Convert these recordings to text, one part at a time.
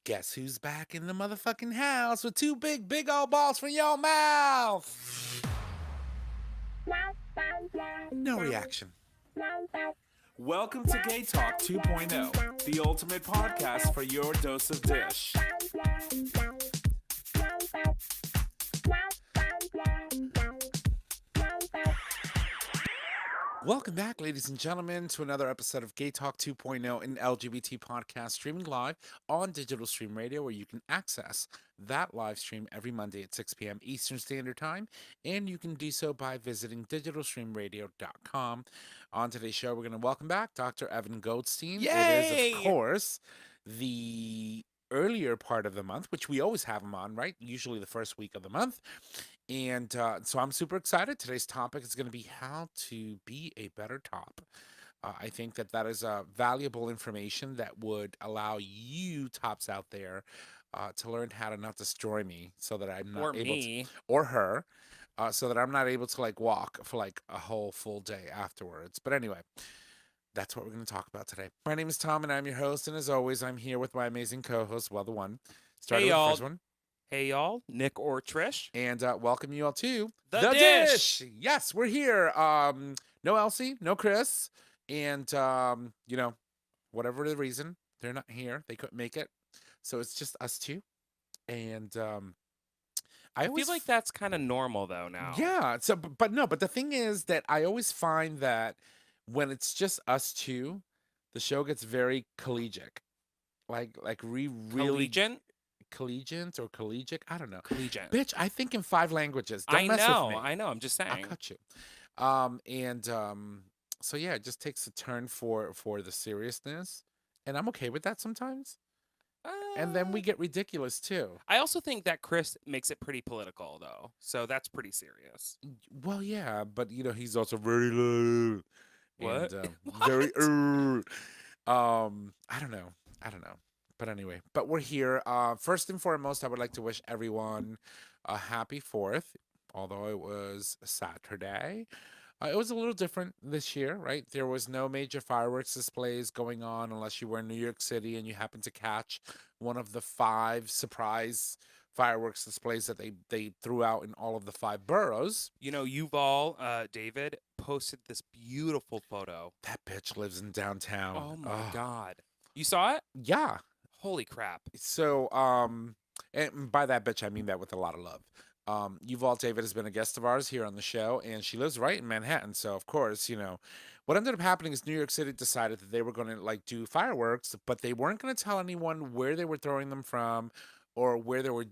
Guess who's back in the motherfucking house with two big old balls for your mouth? No reaction. Welcome to GayTalk 2.0, the ultimate podcast for your dose of dish. Welcome back, ladies and gentlemen, to another episode of GayTalk 2.0, an LGBT podcast streaming live on Digital Stream Radio, where you can access that live stream every Monday at 6 p.m. Eastern Standard Time, and you can do so by visiting digitalstreamradio.com. On today's show, we're going to welcome back Dr. Evan Goldstein. It is, of course, the earlier part of the month, which we always have him on, right? Usually the first week of the month. And so I'm super excited. Today's topic is going to be how to be a better top. I think that is valuable information that would allow you tops out there to learn how to not destroy me so that I'm not able to, or her, so that I'm not able to like walk for like a whole full day afterwards. But anyway, that's what we're going to talk about today. My name is Tom and I'm your host. And as always, I'm here with my amazing co-host, well, the one. Starting with the first one. Hey, y'all. Nick or Trish. And welcome you all to The Dish. Yes, we're here. No Elsie, no Chris. And, whatever the reason, they're not here. They couldn't make it. So it's just us two. And I feel like that's kind of normal, though, now. Yeah. So, but the thing is that I always find that when it's just us two, the show gets very collegiate. Like really... Collegiate or collegiate? I don't know. Collegiate. Bitch, I think in 5 languages. Don't mess with me. I know. I'm just saying. I'll cut you. So yeah, it just takes a turn for the seriousness, and I'm okay with that sometimes. And then we get ridiculous too. I also think that Chris makes it pretty political, though, so that's pretty serious. Well, yeah, but he's also very loud. What? And, very. I don't know. But anyway, we're here. First and foremost, I would like to wish everyone a happy 4th, although it was Saturday. It was a little different this year, right? There was no major fireworks displays going on unless you were in New York City and you happened to catch one of the 5 surprise fireworks displays that they threw out in all of the 5 boroughs. Yuval, David, posted this beautiful photo. That bitch lives in downtown. Oh, my God. You saw it? Yeah. Holy crap. So, and by that bitch, I mean that with a lot of love. Yuval David has been a guest of ours here on the show, and she lives right in Manhattan. So, of course, what ended up happening is New York City decided that they were going to do fireworks, but they weren't going to tell anyone where they were throwing them from or where they were,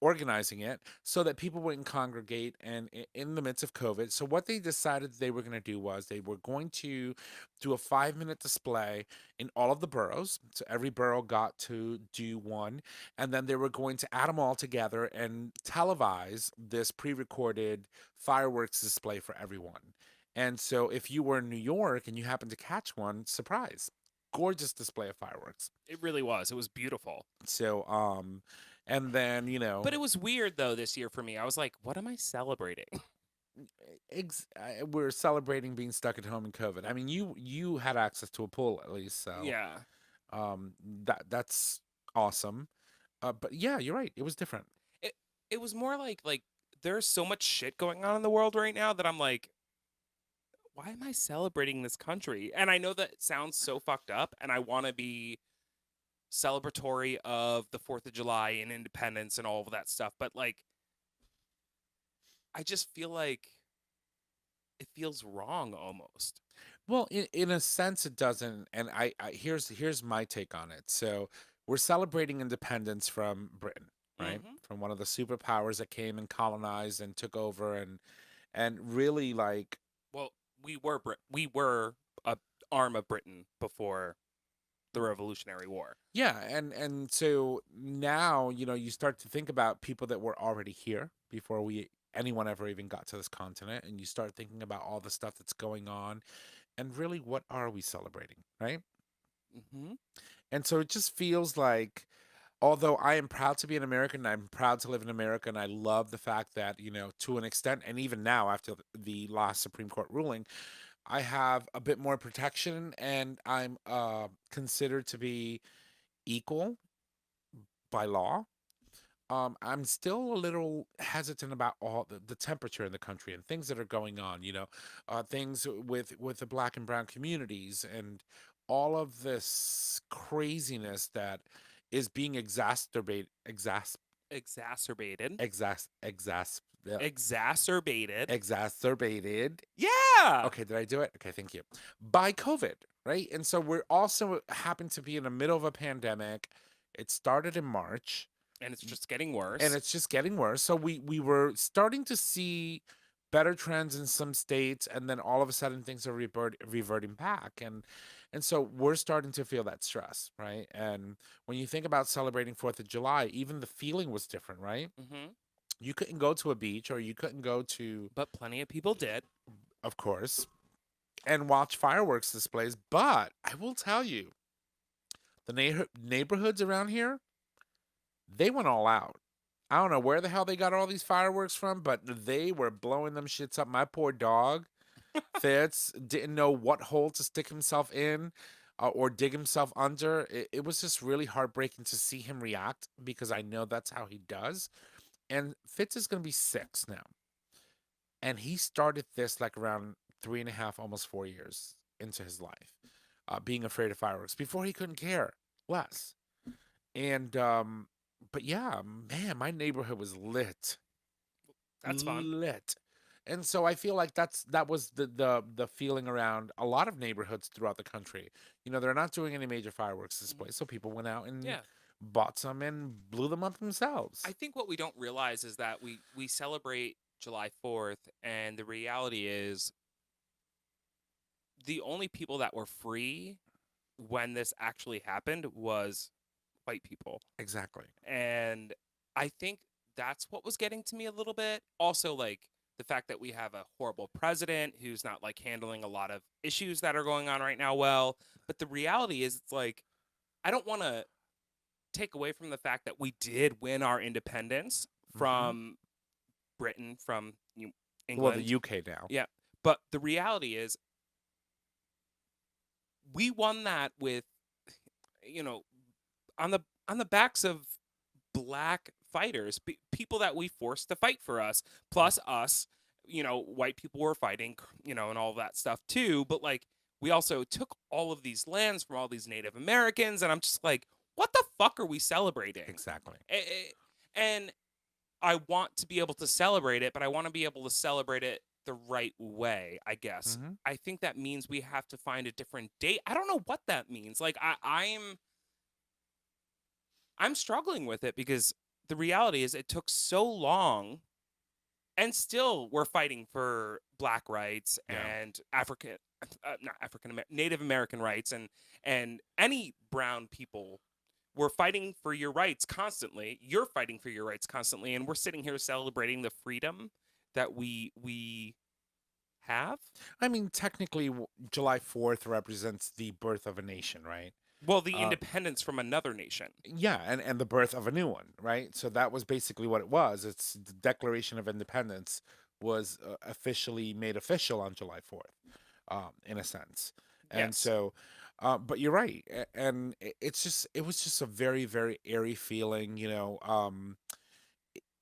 organizing it so that people wouldn't congregate and in the midst of COVID. So what they decided they were going to do was they were going to do a 5-minute display in all of the boroughs. So every borough got to do one. And then they were going to add them all together and televise this pre-recorded fireworks display for everyone. And so if you were in New York and you happened to catch one, surprise, gorgeous display of fireworks. It really was. It was beautiful. So, and then, But it was weird, though, this year for me. I was like, what am I celebrating? We're celebrating being stuck at home in COVID. I mean, you had access to a pool at least, so yeah. That's awesome. But yeah, you're right. It was different. It was more like there's so much shit going on in the world right now that I'm like, why am I celebrating this country? And I know that it sounds so fucked up, and I want to be celebratory of the 4th of July and independence and all of that stuff, but I just feel like it feels wrong almost. Well, in a sense it doesn't, and I here's my take on it. So we're celebrating independence from Britain, right? Mm-hmm. From one of the superpowers that came and colonized and took over and really well, we were a arm of Britain before the Revolutionary War. Yeah, and so now, you start to think about people that were already here before anyone ever even got to this continent, and you start thinking about all the stuff that's going on, and really, what are we celebrating, right? Mm-hmm. And so it just feels like, although I am proud to be an American, I'm proud to live in America, and I love the fact that, to an extent, and even now after the last Supreme Court ruling, I have a bit more protection, and I'm considered to be equal by law. I'm still a little hesitant about all the temperature in the country and things that are going on, things with the black and brown communities and all of this craziness that is being Exacerbated. exas, exas, Exacerbated. exacerbated. Yeah. Okay, did I do it? Okay, thank you. By COVID, right? And so we're also happen to be in the middle of a pandemic. It started in March And it's just getting worse. and it's just getting worse. So we were starting to see better trends in some states, and then all of a sudden things are reverting back, and so we're starting to feel that stress, right? And when you think about celebrating Fourth of July, even the feeling was different, right? hmm You couldn't go to a beach, or you couldn't go to, But plenty of people did. of course, and watch fireworks displays. But I will tell you, the neighborhoods around here, they went all out. I don't know where the hell they got all these fireworks from, but they were blowing them shits up. My poor dog, Fitz, didn't know what hole to stick himself in or dig himself under. It was just really heartbreaking to see him react because I know that's how he does. And Fitz is going to be 6 now. And he started this like around 3.5, almost 4 years into his life, being afraid of fireworks. Before he couldn't care less. And, but yeah, man, my neighborhood was lit. That's fun. Lit. And so I feel like that was the feeling around a lot of neighborhoods throughout the country. They're not doing any major fireworks displays, so people went out and Yeah. bought some and blew them up themselves. I think what we don't realize is that we celebrate July 4th, and the reality is the only people that were free when this actually happened was white people. Exactly. And I think that's what was getting to me a little bit. Also, like the fact that we have a horrible president who's not like handling a lot of issues that are going on right now well. But the reality is, it's like, I don't want to take away from the fact that we did win our independence from Britain, from England. Well, the UK now. Yeah. But the reality is, we won that with, on the backs of black fighters, people that we forced to fight for us, plus us, white people were fighting, and all of that stuff too. But like, we also took all of these lands from all these Native Americans, and I'm just like, what the fuck are we celebrating? Exactly. And I want to be able to celebrate it, but I want to be able to celebrate it the right way, I guess. I think that means we have to find a different date. I don't know what that means. Like, I'm struggling with it because the reality is it took so long, and still we're fighting for black rights and Native American rights and any brown people. We're fighting for your rights constantly. You're fighting for your rights constantly, and we're sitting here celebrating the freedom that we have. I mean, technically, July 4th represents the birth of a nation, right? Well, the independence from another nation. Yeah, and the birth of a new one, right? So that was basically what it was. It's the Declaration of Independence was officially made official on July 4th, in a sense. And Yes. so, but you're right. And it was just a very, very airy feeling,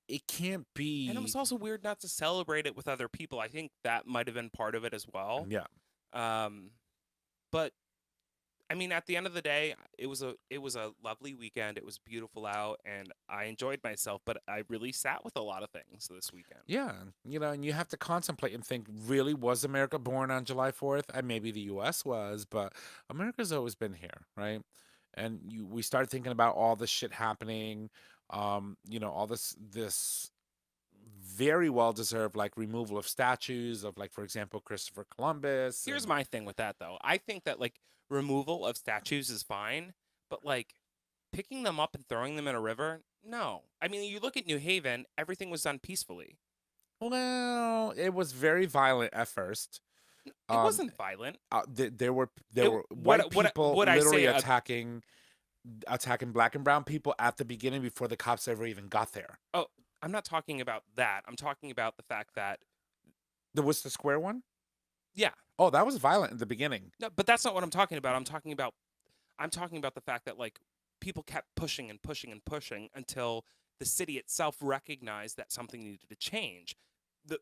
it can't be. And it was also weird not to celebrate it with other people. I think that might have been part of it as well. Yeah. But I mean, at the end of the day, it was a lovely weekend. It was beautiful out, and I enjoyed myself. But I really sat with a lot of things this weekend. Yeah, and you have to contemplate and think, really, was America born on July 4th? And maybe the U.S. was, but America's always been here, right? And we start thinking about all this shit happening, all this very well-deserved, like, removal of statues of, like, for example, Christopher Columbus. Here's my thing with that, though. I think that, like, removal of statues is fine, but, like, picking them up and throwing them in a river, no. I mean, you look at New Haven, everything was done peacefully. Well, it was very violent at first. It wasn't violent. There were white people literally attacking black and brown people at the beginning before the cops ever even got there. Oh, I'm not talking about that. I'm talking about the fact that the Worcester Square one? Yeah. Oh, that was violent in the beginning. No, but that's not what I'm talking about. I'm talking about the fact that, like, people kept pushing and pushing and pushing until the city itself recognized that something needed to change. The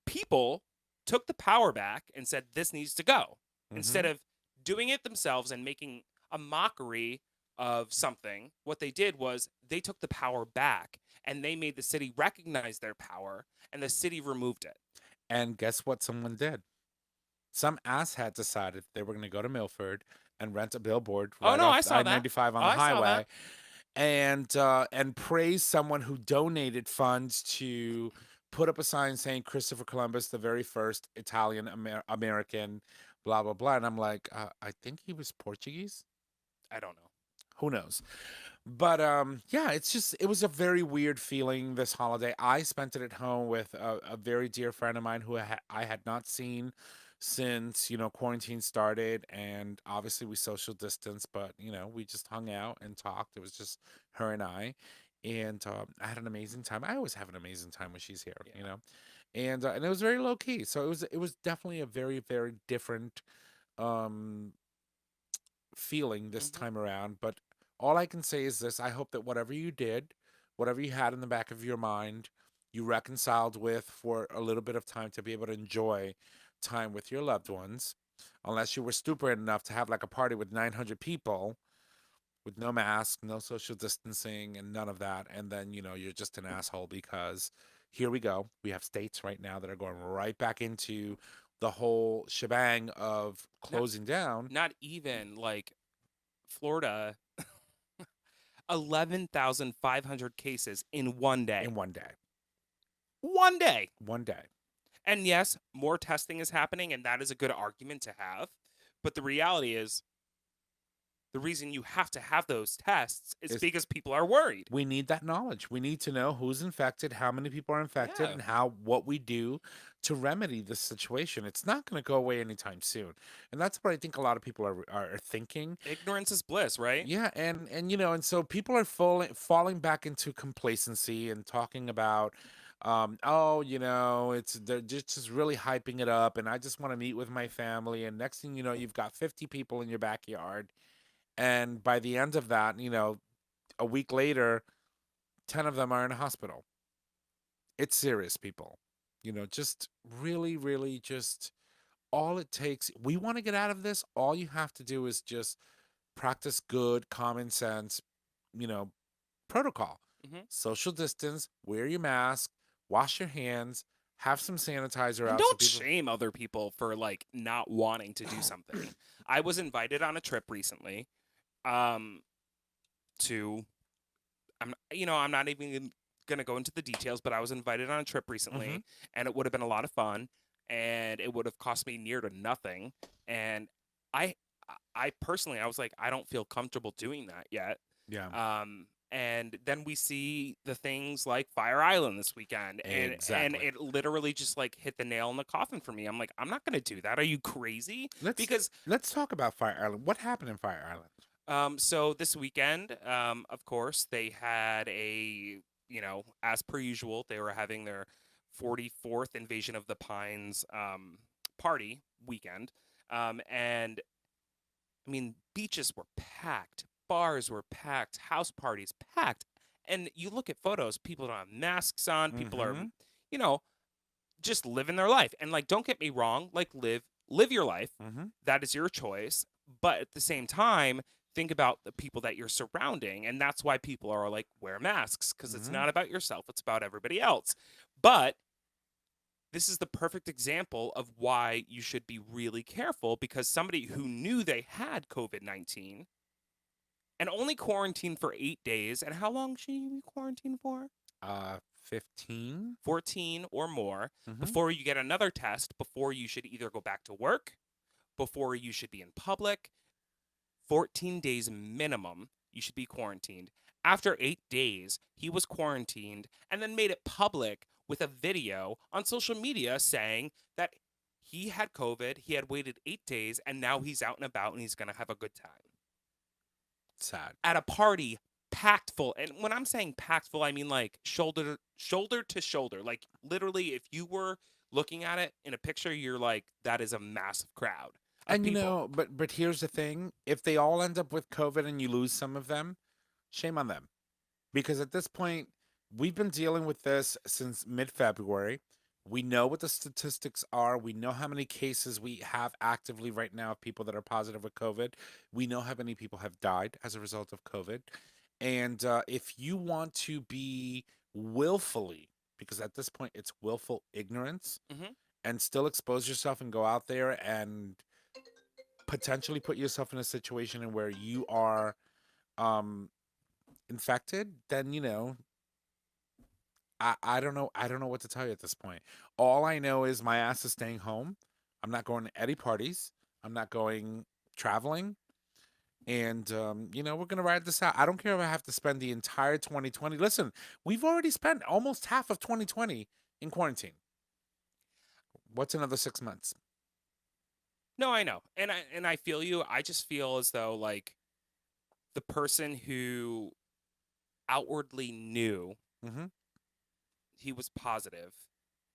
people took the power back and said, this needs to go. Instead of doing it themselves and making a mockery of something, what they did was they took the power back and they made the city recognize their power, and the city removed it. And guess what someone did? Some asshat decided they were going to go to Milford and rent a billboard Oh, right no, off I saw that. I-95 on Oh, the I saw highway, and praise someone who donated funds to put up a sign saying Christopher Columbus, the very first Italian American, blah blah blah. And I'm like, I think he was Portuguese. I don't know. Who knows? But yeah, it was a very weird feeling this holiday. I spent it at home with a very dear friend of mine who I had not seen since, quarantine started, and obviously we social distance, but we just hung out and talked. It was just her and and I had an amazing time. I always have an amazing time when she's here, Yeah. and it was very low key. So it was definitely a very, very different um feeling this time around. But all I can say is this: I hope that whatever you did, whatever you had in the back of your mind, you reconciled with for a little bit of time to be able to enjoy time with your loved ones. Unless you were stupid enough to have like a party with 900 people with no mask, no social distancing, and none of that. And then, you're just an asshole because here we go. We have states right now that are going right back into the whole shebang of closing down. Not even like Florida, 11,500 cases in one day. In one day. One day. One day. And yes, more testing is happening, and that is a good argument to have. But the reality is, the reason you have to have those tests is because people are worried. We need that knowledge. We need to know who's infected, how many people are infected, and what we do to remedy this situation. It's not going to go away anytime soon. And that's what I think a lot of people are thinking. Ignorance is bliss, right? Yeah, and so people are falling back into complacency and talking about they're just really hyping it up, and I just want to meet with my family, and next thing you know, you've got 50 people in your backyard. And by the end of that, a week later, 10 of them are in a hospital. It's serious, people. Just really, really just all it takes. We want to get out of this. All you have to do is just practice good common sense, protocol. Social distance, wear your mask, wash your hands, have some sanitizer out. Don't shame other people for like not wanting to do something. I was invited on a trip recently. I'm not even gonna go into the details, but I was invited on a trip recently, and it would have been a lot of fun, and it would have cost me near to nothing. And I personally, I was like, I don't feel comfortable doing that yet. Yeah. And then we see the things like Fire Island this weekend, and it literally just like hit the nail in the coffin for me. I'm like, I'm not gonna do that. Are you crazy? Let's talk about Fire Island. What happened in Fire Island? So this weekend, of course, they had as per usual, they were having their 44th Invasion of the Pines party weekend. And I mean, beaches were packed, bars were packed, house parties packed. And you look at photos, people don't have masks on, people are, just living their life. And like, don't get me wrong, like live your life. That is your choice. But at the same time, think about the people that you're surrounding. And that's why people are like, wear masks, because it's not about yourself. It's about everybody else. But this is the perfect example of why you should be really careful, because somebody who knew they had COVID-19 and only quarantined for 8 days. And how long should you be quarantined for? 15. 14 or more before you get another test, before you should either go back to work, before you should be in public. 14 days minimum, you should be quarantined. After 8 days, he was quarantined and then made it public with a video on social media saying that he had COVID, he had waited 8 days, and now he's out and about and he's going to have a good time. Sad. At a party packed full. And when I'm saying packed full, I mean like shoulder to shoulder. Like literally, if you were looking at it in a picture, you're like, that is a massive crowd. of And people. but here's the thing: if they all end up with COVID and you lose some of them, shame on them. Because at this point, we've been dealing with this since mid-February. We know what the statistics are. We know how many cases we have actively right now of people that are positive with COVID. We know how many people have died as a result of COVID. And if you want to be willfully, because at this point it's willful ignorance, Hmm. and still expose yourself and go out there and potentially put yourself in a situation in where you are um, infected, then I don't know. I don't know what to tell you at this point. All I know is my ass is staying home. I'm not going to any parties. I'm not going traveling. And we're gonna ride this out. I don't care if I have to spend the entire 2020. Listen, we've already spent almost half of 2020 in quarantine. What's another 6 months? No, I know, and I feel you. I just feel as though like the person who outwardly knew Mm-hmm. he was positive,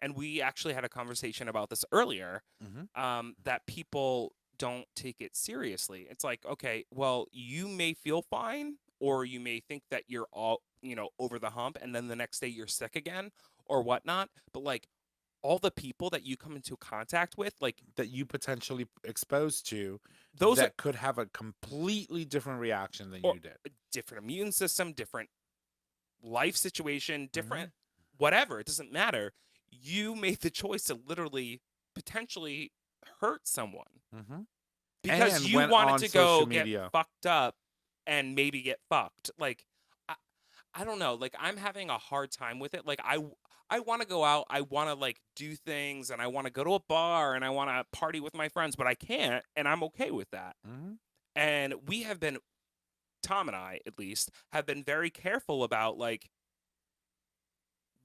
and we actually had a conversation about this earlier. Mm-hmm. That people don't take it seriously. It's like, okay, well, you may feel fine, or you may think that you're all over the hump, and then the next day you're sick again, or whatnot. But like all the people that you come into contact with, like That you potentially exposed to those are that could have a completely different reaction than or you did. a different immune system, different life situation, Mm-hmm. different whatever. It doesn't matter. You made the choice to literally potentially hurt someone Mm-hmm. because And you went wanted on to social go get media. fucked up and maybe get fucked. Like I, I don't know. Like I'm having a hard time with it. Like I want to go out. I want to like do things and I want to go to a bar and I want to party with my friends, but I can't and I'm okay with that. Mm-hmm. And we have been Tom and I at least have been very careful about like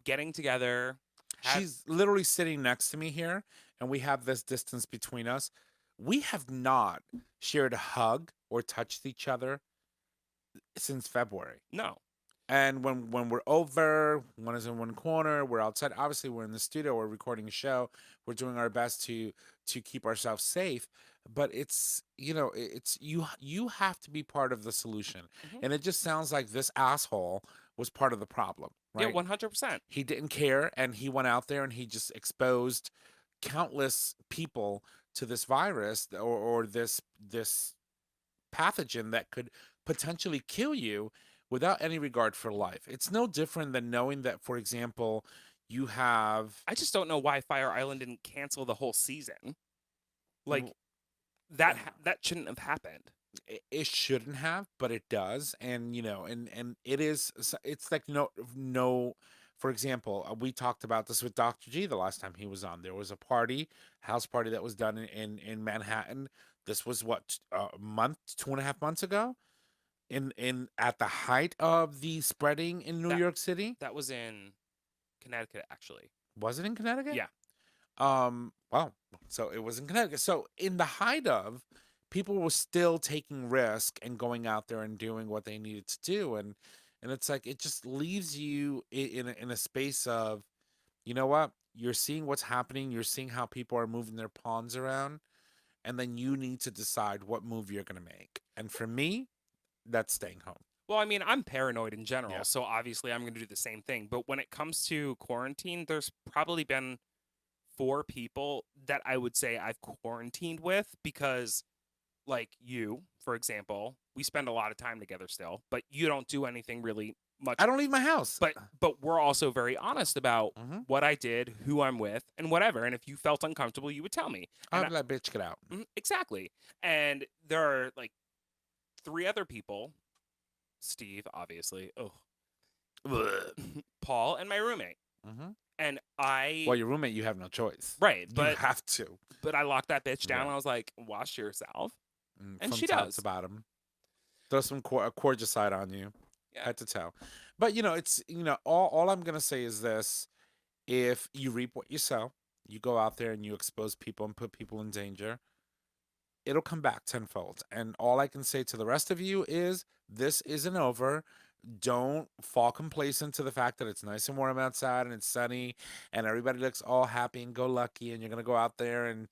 getting together. Have She's literally sitting next to me here, and we have this distance between us. We have not shared a hug or touched each other since February. no. And when we're over, one is in one corner, we're outside. Obviously, we're in the studio, we're recording a show, we're doing our best to keep ourselves safe. But it's it's you have to be part of the solution, Hmm. and it just sounds like this asshole was part of the problem, Yeah, right? 100%. He didn't care, and he went out there and he just exposed countless people to this virus or this pathogen that could potentially kill you without any regard for life. It's no different than knowing that, for example, you have I just don't know why Fire Island didn't cancel the whole season. Like that shouldn't have happened. it shouldn't have, but it does. And and it is, it's like no for example, we talked about this with Dr. G the last time he was on. There was a party, house party, that was done in Manhattan. This was what, a month, 2.5 months ago, in at the height of the spreading in New That York City. that was in Connecticut actually. Was it in Connecticut? Yeah. Well, so it was in Connecticut. So in the height of, people were still taking risk and going out there and doing what they needed to do, and it's like it just leaves you in a space of, you know what? You're seeing what's happening. You're seeing how people are moving their pawns around, and then you need to decide what move you're gonna make. And for me, that's staying home. Well, I mean, I'm paranoid in general, Yeah. so obviously I'm going to do the same thing. But when it comes to quarantine, there's probably been four people that I would say I've quarantined with because like you, for example, we spend a lot of time together still, but you don't do anything really much. I don't leave my house. But we're also very honest about Mm-hmm. what I did, who I'm with, and whatever. And if you felt uncomfortable, you would tell me. And I'll be like, bitch, get out. exactly. And there are like three other people, Steve, obviously, oh, Paul, and my roommate. Mm-hmm. And I Well, your roommate, you have no choice. right, You but have to. I locked that bitch down. Yeah. And I was like, wash yourself, and From she top does. to bottom. Throw some Corgicide on you, Yeah. head to toe. But it's all I'm gonna say is this: if you reap what you sow, you go out there and you expose people and put people in danger, it'll come back tenfold. And all I can say to the rest of you is, this isn't over. Don't fall complacent to the fact that it's nice and warm outside and it's sunny and everybody looks all happy and go lucky, and you're gonna go out there and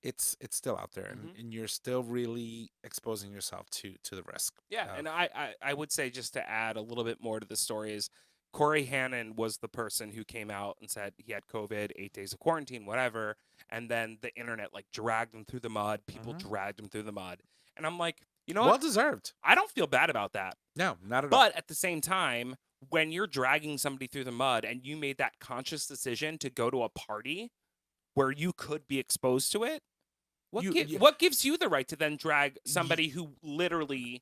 it's still out there, Mhm. and you're still really exposing yourself to the risk. Yeah, and I would say, just to add a little bit more to the story, is Corey Hannon was the person who came out and said he had COVID, 8 days of quarantine, whatever, and then the internet like dragged him through the mud. People Hmm. dragged him through the mud, and I'm like, you know Well what? deserved. I don't feel bad about that. No, not at all. But at the same time, when you're dragging somebody through the mud and you made that conscious decision to go to a party where you could be exposed to it, You, you, what gives you the right to then drag you somebody who literally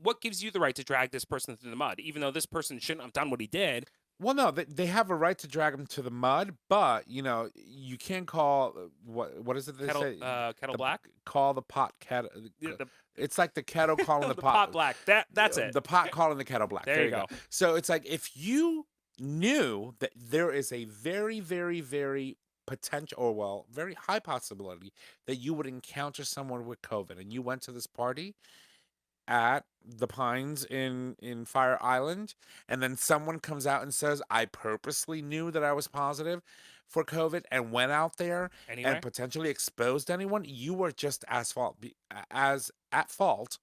what gives you the right to drag this person through the mud, even though this person shouldn't have done what he did? well, no, they have a right to drag him to the mud, but you can't call what is it they say? Kettle The black. call the pot kettle. The It's like the kettle calling the the pot. pot black. That's it. The pot calling the kettle black. There There you you go. go. So it's like if you knew that there is a very, very, very potential, or well, very high possibility that you would encounter someone with COVID, and you went to this party at the Pines in Fire Island, and then someone comes out and says, "I purposely knew that I was positive for COVID and went out there Anyway, and potentially exposed anyone," you were just as at fault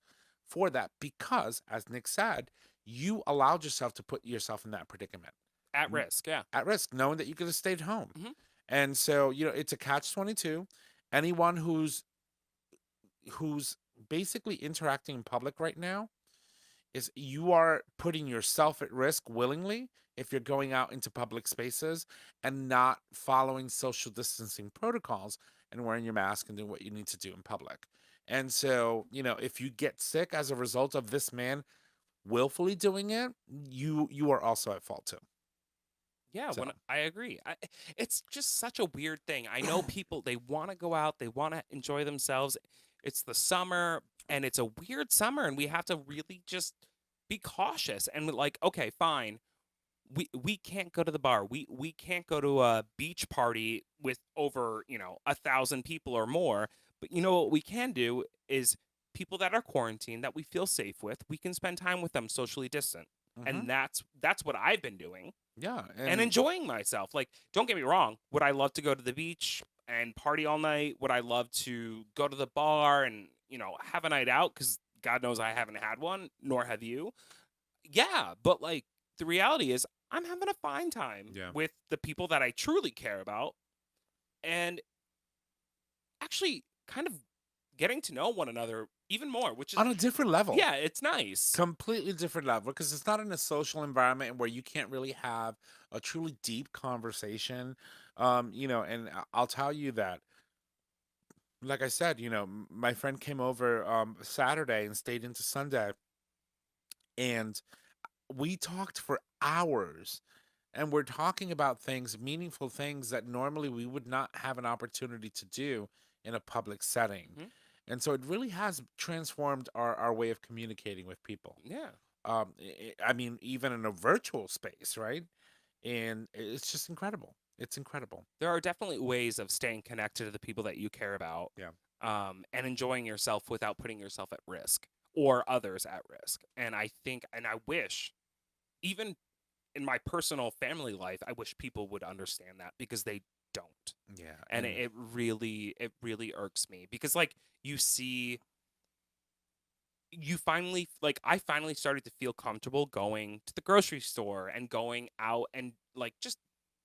for that because, as Nick said, you allowed yourself to put yourself in that predicament at risk. Yeah. at risk, knowing that you could have stayed home. Mhm. And so, it's a catch-22. Anyone who's basically interacting in public right now is you are putting yourself at risk willingly if you're going out into public spaces and not following social distancing protocols and wearing your mask and doing what you need to do in public. And so, if you get sick as a result of this man willfully doing it, you are also at fault too. Yeah, So, when I agree. It's just such a weird thing. I know people, they want to go out, they want to enjoy themselves. It's the summer, and it's a weird summer, and we have to really just be cautious. And like, okay, fine. We can't go to the bar. We can't go to a beach party with over, 1,000 people or more. But you know what we can do is people that are quarantined that we feel safe with, we can spend time with them socially distant. mhm, And that's what I've been doing yeah, and and enjoying myself. Like, don't get me wrong. Would I love to go to the beach and party all night? Would I love to go to the bar and, have a night out? Because God knows I haven't had one, nor have you. Yeah, but like, the reality is, I'm having a fine time yeah, with the people that I truly care about, and actually kind of getting to know one another even more, which is, on a different level. yeah, it's nice. Completely different level because it's not in a social environment where you can't really have a truly deep conversation. And I'll tell you that, like I said, my friend came over Saturday and stayed into Sunday, and we talked for hours, and we're talking about things, meaningful things that normally we would not have an opportunity to do in a public setting. Mhm. And so it really has transformed our way of communicating with people. Yeah. I mean, even in a virtual space, right? And it's just incredible. It's incredible. There are definitely ways of staying connected to the people that you care about, Yeah. and enjoying yourself without putting yourself at risk or others at risk. And I think, and I wish, even in my personal family life, I wish people would understand that, because they don't. Yeah. And it really irks me, because like, you see, I finally started to feel comfortable going to the grocery store and going out and like just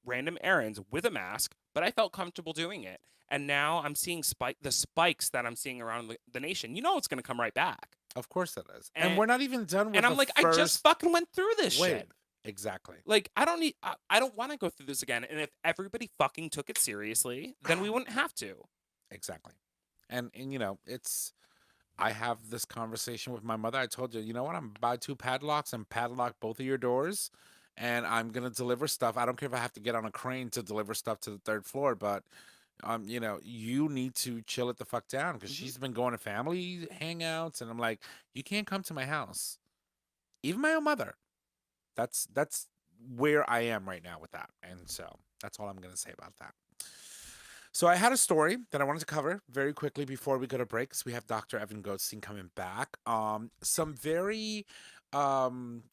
random errands with a mask, but I felt comfortable doing it. And now I'm seeing the spikes that I'm seeing around the nation. It's going to come right back. Of course it is. And And we're not even done with and I'm the like, I just first fucking went through this wave. shit. Exactly. Like, I don't want to go through this again. And if everybody fucking took it seriously, then we wouldn't have to. Exactly. And I have this conversation with my mother. I told you, you know what? I'm gonna buy 2 padlocks and padlock both of your doors, and I'm gonna deliver stuff. I don't care if I have to get on a crane to deliver stuff to the 3rd floor, but you need to chill it the fuck down, because Mhm. she's been going to family hangouts, and I'm like, you can't come to my house. Even my own mother. That's where I am right now with that, and so that's all I'm gonna say about that. So I had a story that I wanted to cover very quickly before we go to break, because we have Dr. Evan Goldstein coming back. Some very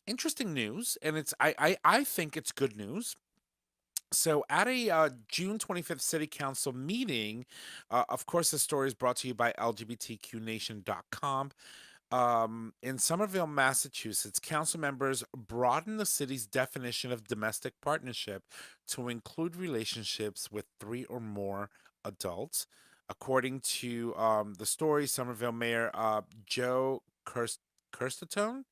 interesting news, and I think it's good news. So, at a June 25th City Council meeting, of course, the story is brought to you by LGBTQNation.com. In Somerville, Massachusetts, council members broadened the city's definition of domestic partnership to include relationships with three or more adults. According to the story, Somerville Mayor Joe Kirstatone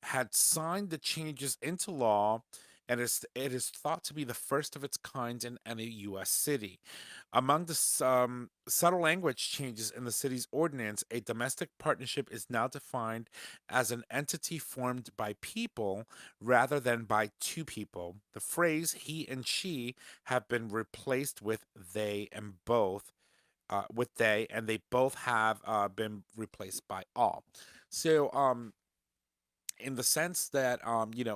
had signed the changes into law, and it is thought to be the first of its kind in any U.S. city. Among the subtle language changes in the city's ordinance, a domestic partnership is now defined as an entity formed by people rather than by two people. The phrase he and she have been replaced with they and both. With they, and they both have been replaced by all. So, in the sense that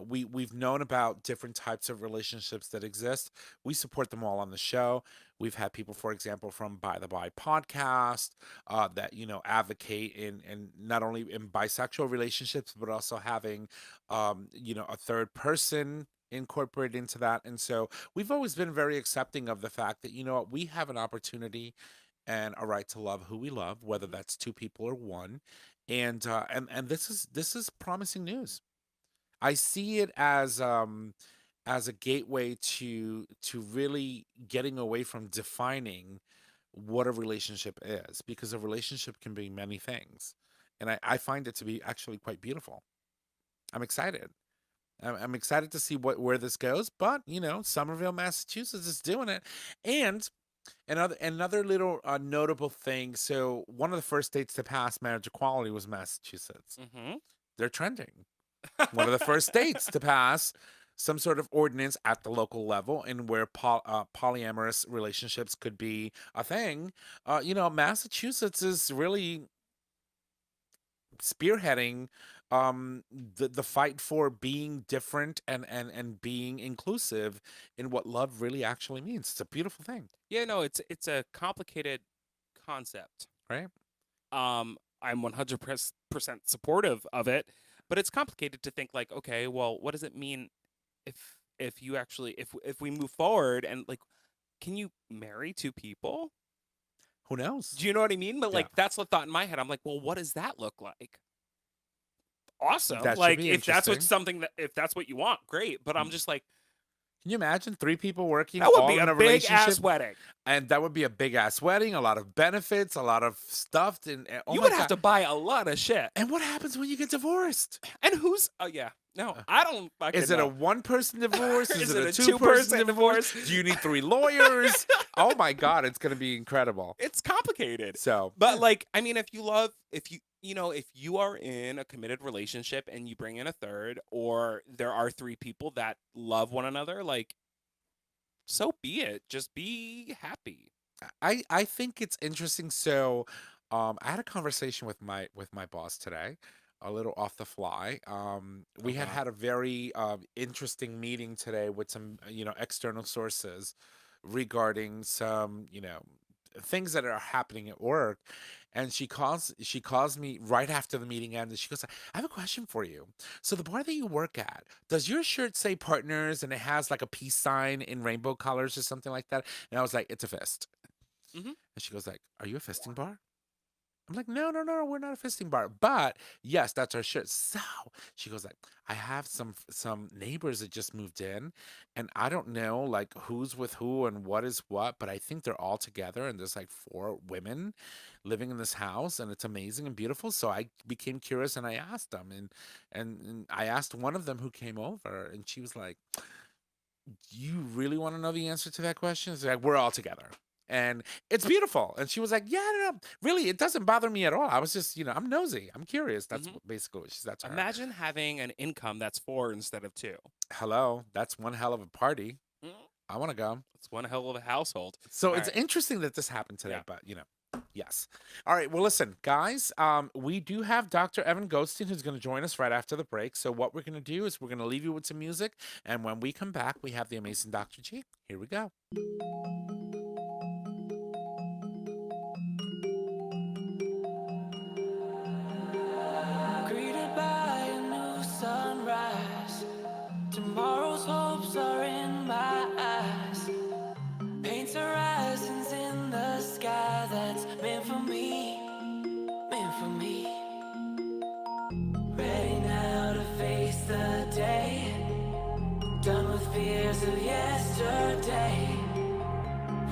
we've known about different types of relationships that exist. We support them all on the show. We've had people, for example, from By the By podcast that advocate in not only in bisexual relationships but also having a third person incorporated into that. And so we've always been very accepting of the fact that we have an opportunity and a right to love who we love, whether that's two people or one. And this is promising news. I see it as a gateway to really getting away from defining what a relationship is, because a relationship can be many things. And I find it to be actually quite beautiful. I'm excited. I'm excited to see where this goes, but Somerville, Massachusetts is doing it. And another little notable thing. So one of the first states to pass marriage equality was Massachusetts. Mm-hmm. They're trending. One of the first states to pass some sort of ordinance at the local level and where polyamorous relationships could be a thing. Massachusetts is really spearheading the fight for being different and being inclusive in what love really actually means. It's a beautiful thing, Yeah, no, it's a complicated concept. right? I'm 100% supportive of it, but it's complicated to think like, okay, well, what does it mean if you actually if we move forward and like, can you marry two people? Who knows? Do you know what I mean? But Yeah. like, that's the thought in my head. I'm like, well, what does that look like? Awesome. That should Like, be if that's interesting. what's something that if that's what you want, great. But I'm just like, Can you imagine three people working that would all be in a a big ass relationship? wedding. And that would be a big ass wedding, a lot of benefits, a lot of stuff. And oh You my would have God. to buy a lot of shit. And what happens when you get divorced? And who's? Oh yeah, no, I don't fucking Is it a know. one person divorce? Is it it a a two person two-person divorce? divorce? Do you need three lawyers? Oh my God, it's going to be incredible. It's complicated. So, But like, I mean, if you are in a committed relationship and you bring in a third, or there are three people that love one another, like, so be it. Just be happy. I think it's interesting. So, I had a conversation with my boss today, a little off the fly. We Oh had God. had a very interesting meeting today with some external sources regarding some things that are happening at work. And she calls me right after the meeting ended. She goes, I have a question for you. So the bar that you work at, does your shirt say partners and it has like a peace sign in rainbow colors or something like that? And I was like, it's a fist. Hmm. And she goes like, are you a fisting bar? I'm like, no, no, no, no, we're not a fisting bar. But yes, that's our shirt. So she goes like, I have some neighbors that just moved in, and I don't know like who's with who and what is what, but I think they're all together and there's like four women living in this house and it's amazing and beautiful. So I became curious and I asked them and I asked one of them who came over and she was like, you really want to know the answer to that question? It's like, we're all together. And it's beautiful. And she was like, yeah, no, no, really, it doesn't bother me at all. I was just, I'm nosy. I'm curious. That's Hmm. basically what she said to her. Imagine having an income that's four instead of two. Hello, that's one hell of a party. Mm, I want to go. It's one hell of a household. So All it's right. interesting that this happened today, Yeah. but yes. All right. Well, listen, guys, we do have Dr. Evan Goldstein who's going to join us right after the break. So what we're going to do is we're going to leave you with some music. And when we come back, we have the amazing Dr. G. Here we go. Greeted by a new sunrise. Tomorrow's hopes are in my eyes.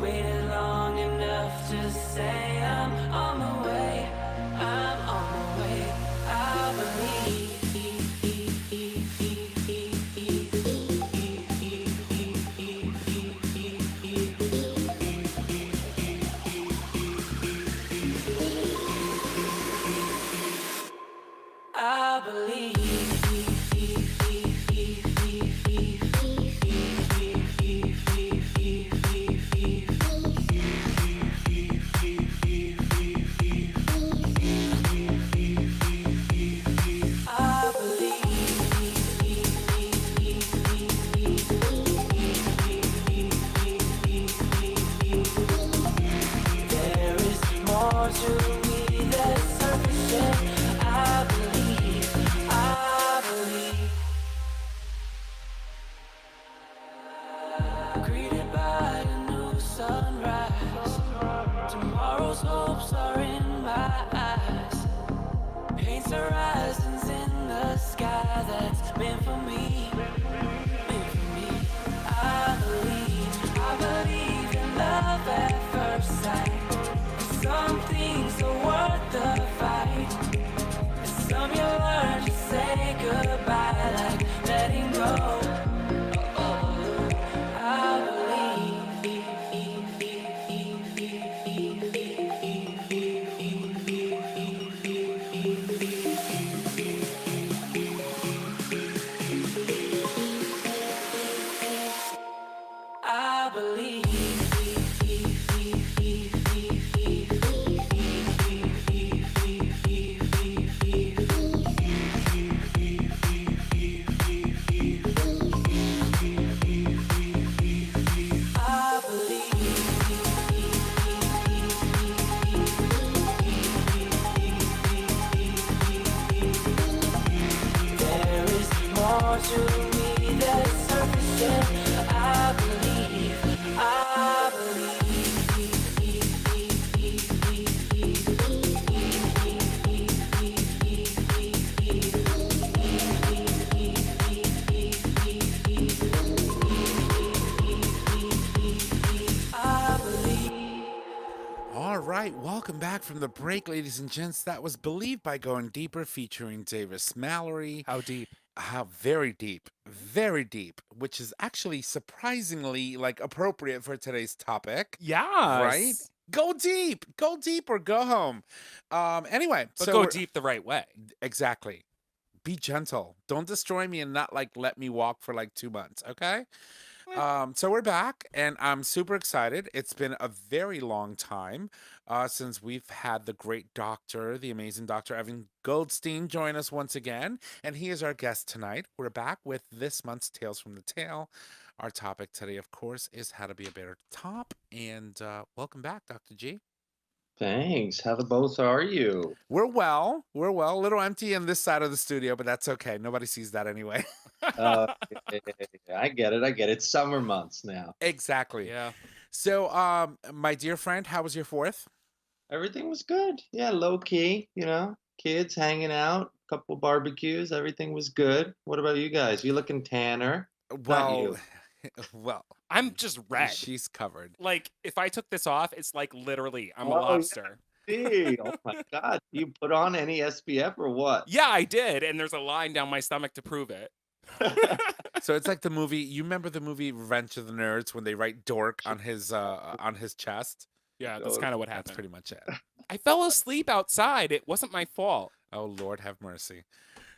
Waited long enough to say I'm on my way. I'm on my way. I believe. I believe. There is more to me that's sufficient. I believe, I believe. Greeted by a new sunrise. Tomorrow's hopes are in my eyes. Paints horizons in the sky that's meant for me. Meant for me. I believe in love at first sight. Some things are worth the fight. Some you learn to say goodbye, like letting go. I believe. I believe. I believe. There is more to me that's sufficient. I believe. I believe. All right, welcome back from the break, ladies and gents. That was Believe by Going Deeper featuring Davis Mallory. How deep? How very deep, which is actually surprisingly like appropriate for today's topic. Right? Yes. Go deep or go home. Anyway, But so go we're- deep the right way. exactly. Be gentle. Don't destroy me and not like let me walk for like 2 months, okay? So we're back, and I'm super excited. It's been a very long time since we've had the great doctor, the amazing Dr. Evan Goldstein, join us once again, and he is our guest tonight. We're back with this month's Tales from the Tail. Our topic today, of course, is how to be a better top, and welcome back, Dr. G. Thanks. How the both are you? We're well. A little empty in this side of the studio, but that's okay. Nobody sees that anyway. Uh, I get it. It's summer months now. Exactly. Yeah. So, my dear friend, how was your 4th? Everything was good. Yeah, low key, kids hanging out, couple barbecues. Everything was good. What about you guys? You looking tanner? Not you. Well, I'm just red. she's covered. Like, if I took this off, it's like literally, I'm a Oh, yeah. lobster. Gee, oh my God. You put on any SPF or what? Yeah, I did. And there's a line down my stomach to prove it. So it's like the movie. You remember the movie Revenge of the Nerds when they write dork on his chest? Yeah, that's kind of what happened. That's pretty much it. I fell asleep outside. It wasn't my fault. Oh Lord, have mercy.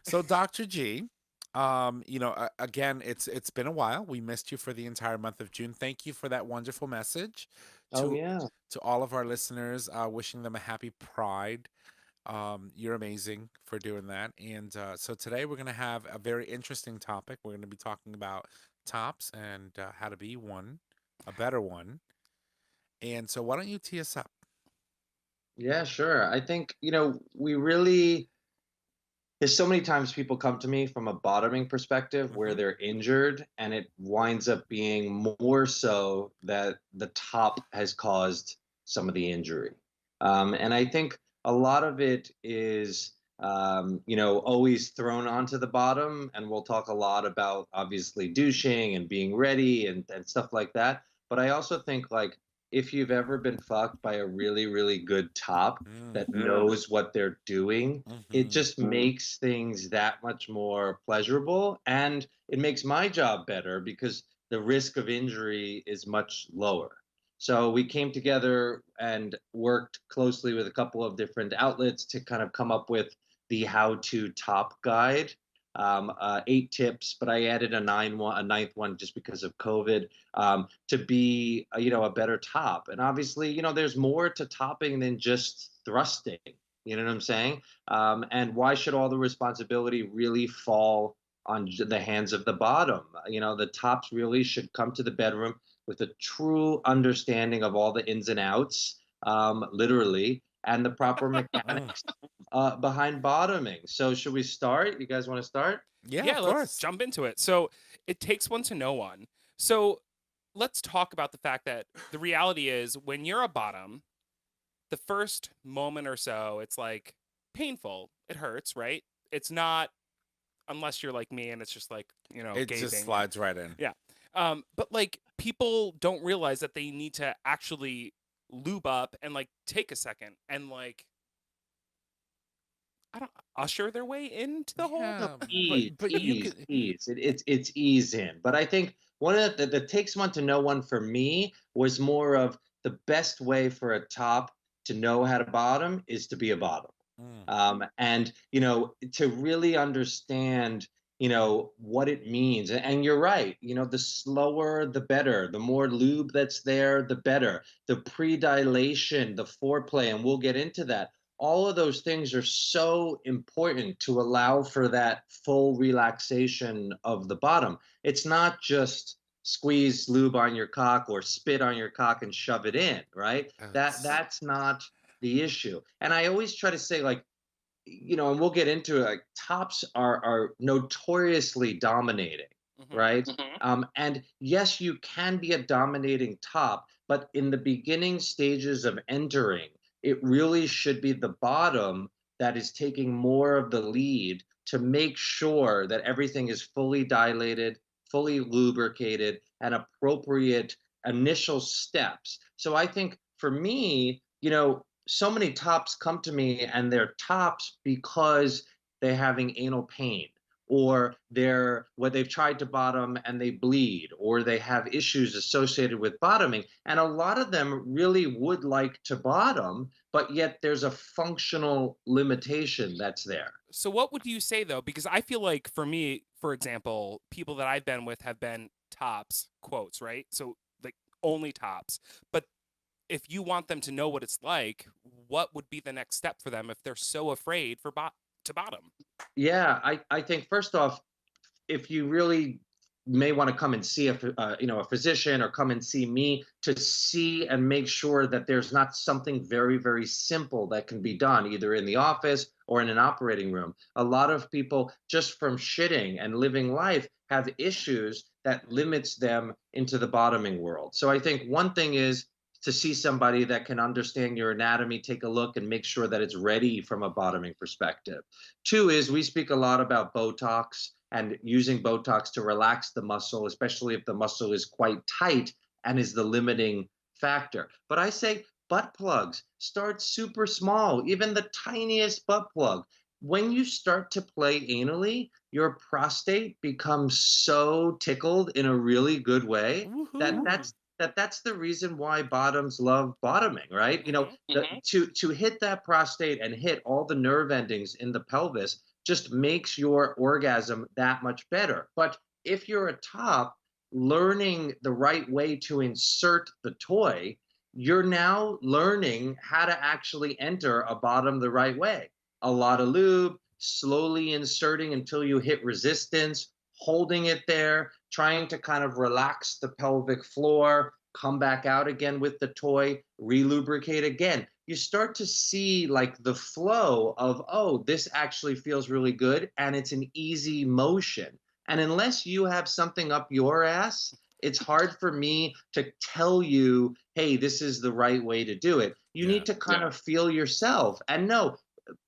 So Dr. G, again, it's been a while. We missed you for the entire month of June. Thank you for that wonderful message. Oh, yeah. To all of our listeners, wishing them a happy Pride. You're amazing for doing that. And so today we're going to have a very interesting topic. We're going to be talking about tops and how to be one, a better one. And so why don't you tee us up? Yeah, sure. I think, there's so many times people come to me from a bottoming perspective where they're injured, and it winds up being more so that the top has caused some of the injury. And I think a lot of it is, always thrown onto the bottom. And we'll talk a lot about obviously douching and being ready and stuff like that. But I also think like if you've ever been fucked by a really, really good top that Mm. knows what they're doing, it Mhm. just makes things that much more pleasurable. And it makes my job better because the risk of injury is much lower. So we came together and worked closely with a couple of different outlets to kind of come up with the how-to top guide. 8 tips, but I added a ninth one just because of COVID, to be a better top. And obviously, there's more to topping than just thrusting. You know what I'm saying? And why should all the responsibility really fall on the hands of the bottom? The tops really should come to the bedroom with a true understanding of all the ins and outs, literally, and the proper mechanics behind bottoming. So should we start? You guys want to start? Yeah, Yeah, of let's course. jump into it. So it takes one to know one. So let's talk about the fact that the reality is when you're a bottom, the first moment or so, it's like painful. It hurts, right? It's not unless you're like me and it's just like, It just gaping. slides right in. Yeah. But like people don't realize that they need to actually lube up and like take a second and like I don't usher their way into the hole. Yeah, Ease, but you ease, could. ease. It's ease in. But I think one of the takes one to know one for me was more of the best way for a top to know how to bottom is to be a bottom. Mm. And to really understand what it means. And you're right, the slower the better, the more lube that's there the better, the pre-dilation, the foreplay, and we'll get into that. All of those things are so important to allow for that full relaxation of the bottom. It's not just squeeze lube on your cock or spit on your cock and shove it in, right? That's not the issue. And I always try to say, like, and we'll get into it, like tops are notoriously dominating, Mhm. right? And yes, you can be a dominating top, but in the beginning stages of entering, it really should be the bottom that is taking more of the lead to make sure that everything is fully dilated, fully lubricated, and appropriate initial steps. So I think for me, so many tops come to me and they're tops because they're having anal pain, or they've tried to bottom and they bleed, or they have issues associated with bottoming, and a lot of them really would like to bottom, but yet there's a functional limitation that's there. So what would you say though? Because I feel like for me, for example, people that I've been with have been tops, quotes, right? So like only tops. But if you want them to know what it's like, what would be the next step for them if they're so afraid to bottom? Yeah, I think first off, if you really may want to come and see a physician, or come and see me to see and make sure that there's not something very, very simple that can be done either in the office or in an operating room. A lot of people, just from shitting and living life, have issues that limits them into the bottoming world. So I think one thing is to see somebody that can understand your anatomy, take a look and make sure that it's ready from a bottoming perspective. Two is, we speak a lot about Botox and using Botox to relax the muscle, especially if the muscle is quite tight and is the limiting factor. But I say butt plugs. Start super small, even the tiniest butt plug. When you start to play anally, your prostate becomes so tickled in a really good way that Woohoo. that's the reason why bottoms love bottoming, right? To hit that prostate and hit all the nerve endings in the pelvis just makes your orgasm that much better. But if you're a top, learning the right way to insert the toy, you're now learning how to actually enter a bottom the right way. A lot of lube, slowly inserting until you hit resistance, holding it there, trying to kind of relax the pelvic floor, come back out again with the toy, relubricate again. You start to see like the flow of, oh, this actually feels really good, and it's an easy motion. And unless you have something up your ass, it's hard for me to tell you, hey, this is the right way to do it. You Yeah. need to kind of feel yourself. And no,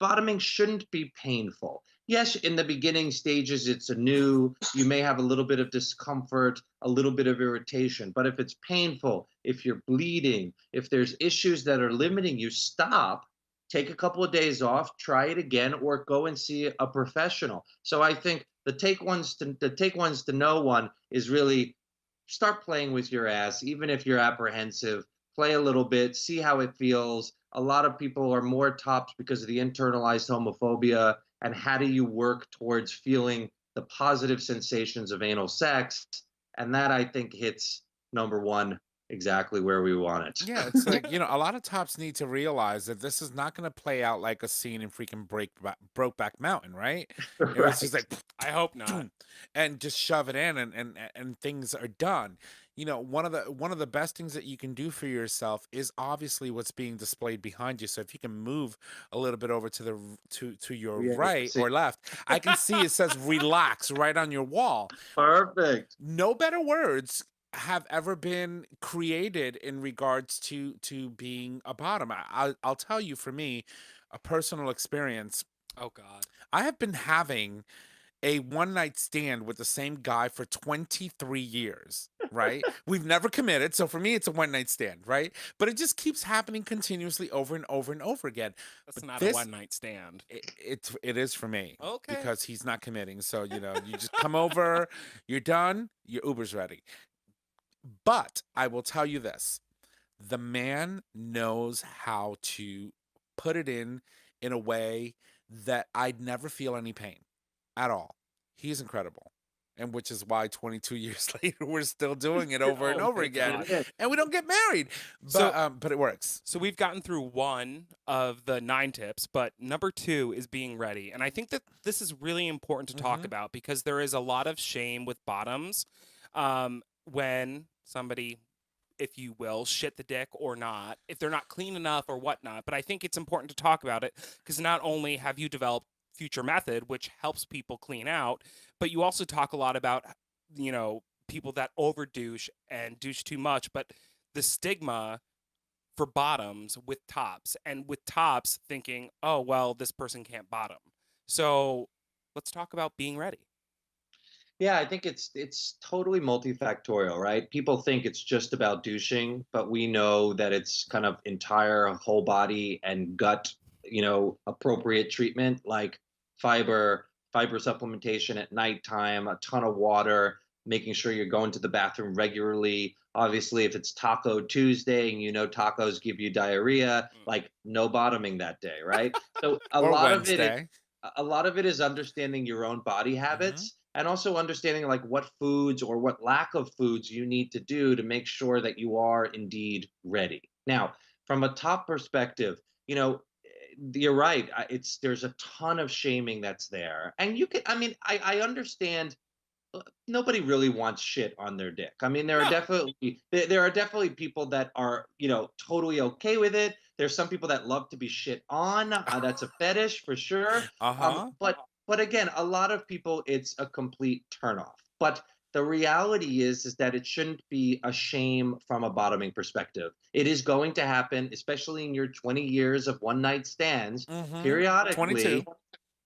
bottoming shouldn't be painful. yes, in the beginning stages, it's you may have a little bit of discomfort, a little bit of irritation. But if it's painful, if you're bleeding, if there's issues that are limiting you, stop, take a couple of days off, try it again, or go and see a professional. So I think the take ones to know one is really start playing with your ass, even if you're apprehensive. Play a little bit, see how it feels. A lot of people are more tops because of the internalized homophobia. And how do you work towards feeling the positive sensations of anal sex? And that, I think, hits number one exactly where we want it. Yeah, it's like, a lot of tops need to realize that this is not going to play out like a scene in freaking Brokeback Mountain, right? It was just Right. like, I hope not. and just shove it in, and things are done. One of the best things that you can do for yourself is obviously what's being displayed behind you. So if you can move a little bit over to your Yeah, right see, or left, I can see it says relax right on your wall. perfect. No better words have ever been created in regards to being a bottom. I'll tell you, for me, a personal experience. Oh God. I have been having a one night stand with the same guy for 23 years, right? We've never committed. So for me, it's a one night stand, right? But it just keeps happening continuously over and over and over again. That's But not a this, one night stand. it is for me Okay. because he's not committing. So, you just come over, you're done, your Uber's ready. But I will tell you this, the man knows how to put it in a way that I'd never feel any pain at all. He's incredible. And which is why 22 years later we're still doing it over and Oh over my again, God. Yeah. and we don't get married. So- But it works. So we've gotten through one of the 9 tips, but number 2 is being ready. And I think that this is really important to talk Mhm. about because there is a lot of shame with bottoms when somebody, if you will, shit the dick or not, if they're not clean enough or whatnot. But I think it's important to talk about it because not only have you developed Future Method, which helps people clean out, but you also talk a lot about, people that over douche and douche too much, but the stigma for bottoms with tops, and with tops thinking, oh, well, this person can't bottom. So let's talk about being ready. Yeah, I think it's totally multifactorial, right? People think it's just about douching, but we know that it's kind of entire whole body and gut, appropriate treatment like fiber supplementation at nighttime, a ton of water, making sure you're going to the bathroom regularly. Obviously, if it's Taco Tuesday and tacos give you diarrhea, like no bottoming that day, right? So Or Wednesday. a lot of it is understanding your own body Mhm. habits and also understanding like what foods or what lack of foods you need to do to make sure that you are indeed ready. Now, from a top perspective, you're right. There's a ton of shaming that's there, and you can. I mean, I understand nobody really wants shit on their dick. I mean, No. there are definitely people that are totally okay with it. There's some people that love to be shit on. That's a fetish for sure. Uh-huh. But again, a lot of people it's a complete turnoff. But the reality is that it shouldn't be a shame from a bottoming perspective. It is going to happen, especially in your 20 years of one night stands. Mhm. Periodically, 22.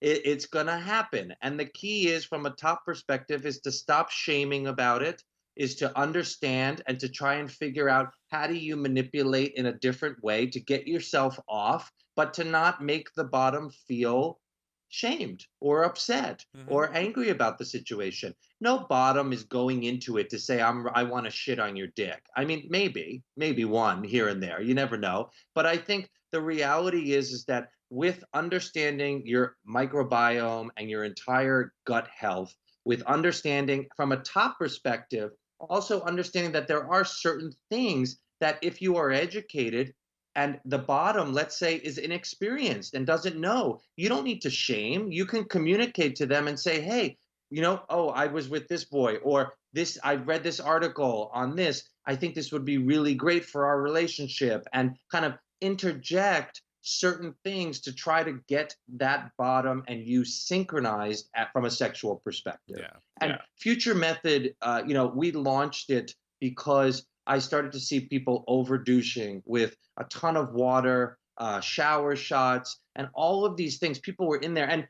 it's going to happen. And the key is, from a top perspective, is to stop shaming about it, is to understand and to try and figure out how do you manipulate in a different way to get yourself off, but to not make the bottom feel shamed or upset Mhm. or angry about the situation. No bottom is going into it to say I want to shit on your dick. I mean, maybe one here and there. You never know. But I think the reality is that with understanding your microbiome and your entire gut health, with understanding from a top perspective, also understanding that there are certain things that if you are educated and the bottom, let's say, is inexperienced and doesn't know, you don't need to shame. You can communicate to them and say, hey, oh, I was with this boy, or this, I read this article on this. I think this would be really great for our relationship, and kind of interject certain things to try to get that bottom and you synchronized from a sexual perspective. Yeah. And Future Method, we launched it because I started to see people over douching with a ton of water, shower shots, and all of these things. People were in there, and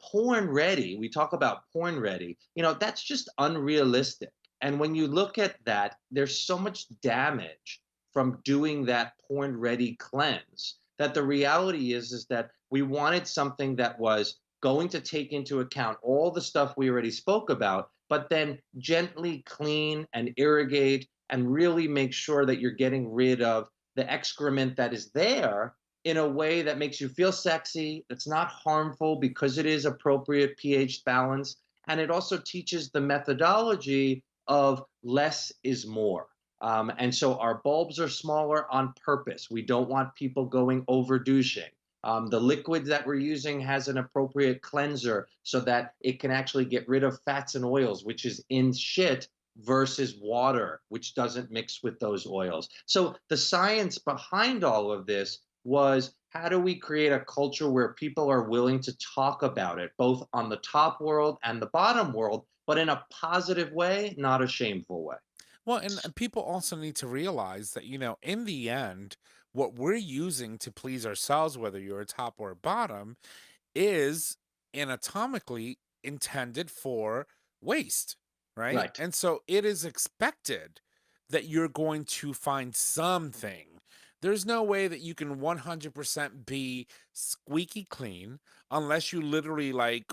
porn ready. We talk about porn ready. That's just unrealistic. And when you look at that, there's so much damage from doing that porn ready cleanse that the reality is that we wanted something that was going to take into account all the stuff we already spoke about, but then gently clean and irrigate and really make sure that you're getting rid of the excrement that is there in a way that makes you feel sexy, that's not harmful because it is appropriate pH balance. And it also teaches the methodology of less is more. And so our bulbs are smaller on purpose. We don't want people going over douching. The liquid that we're using has an appropriate cleanser so that it can actually get rid of fats and oils, which is in shit, versus water, which doesn't mix with those oils. So the science behind all of this was, how do we create a culture where people are willing to talk about it, both on the top world and the bottom world, but in a positive way, not a shameful way? Well, and people also need to realize that, in the end, what we're using to please ourselves, whether you're a top or a bottom, is anatomically intended for waste, right? Right. And so it is expected that you're going to find something. There's no way that you can 100% be squeaky clean unless you literally like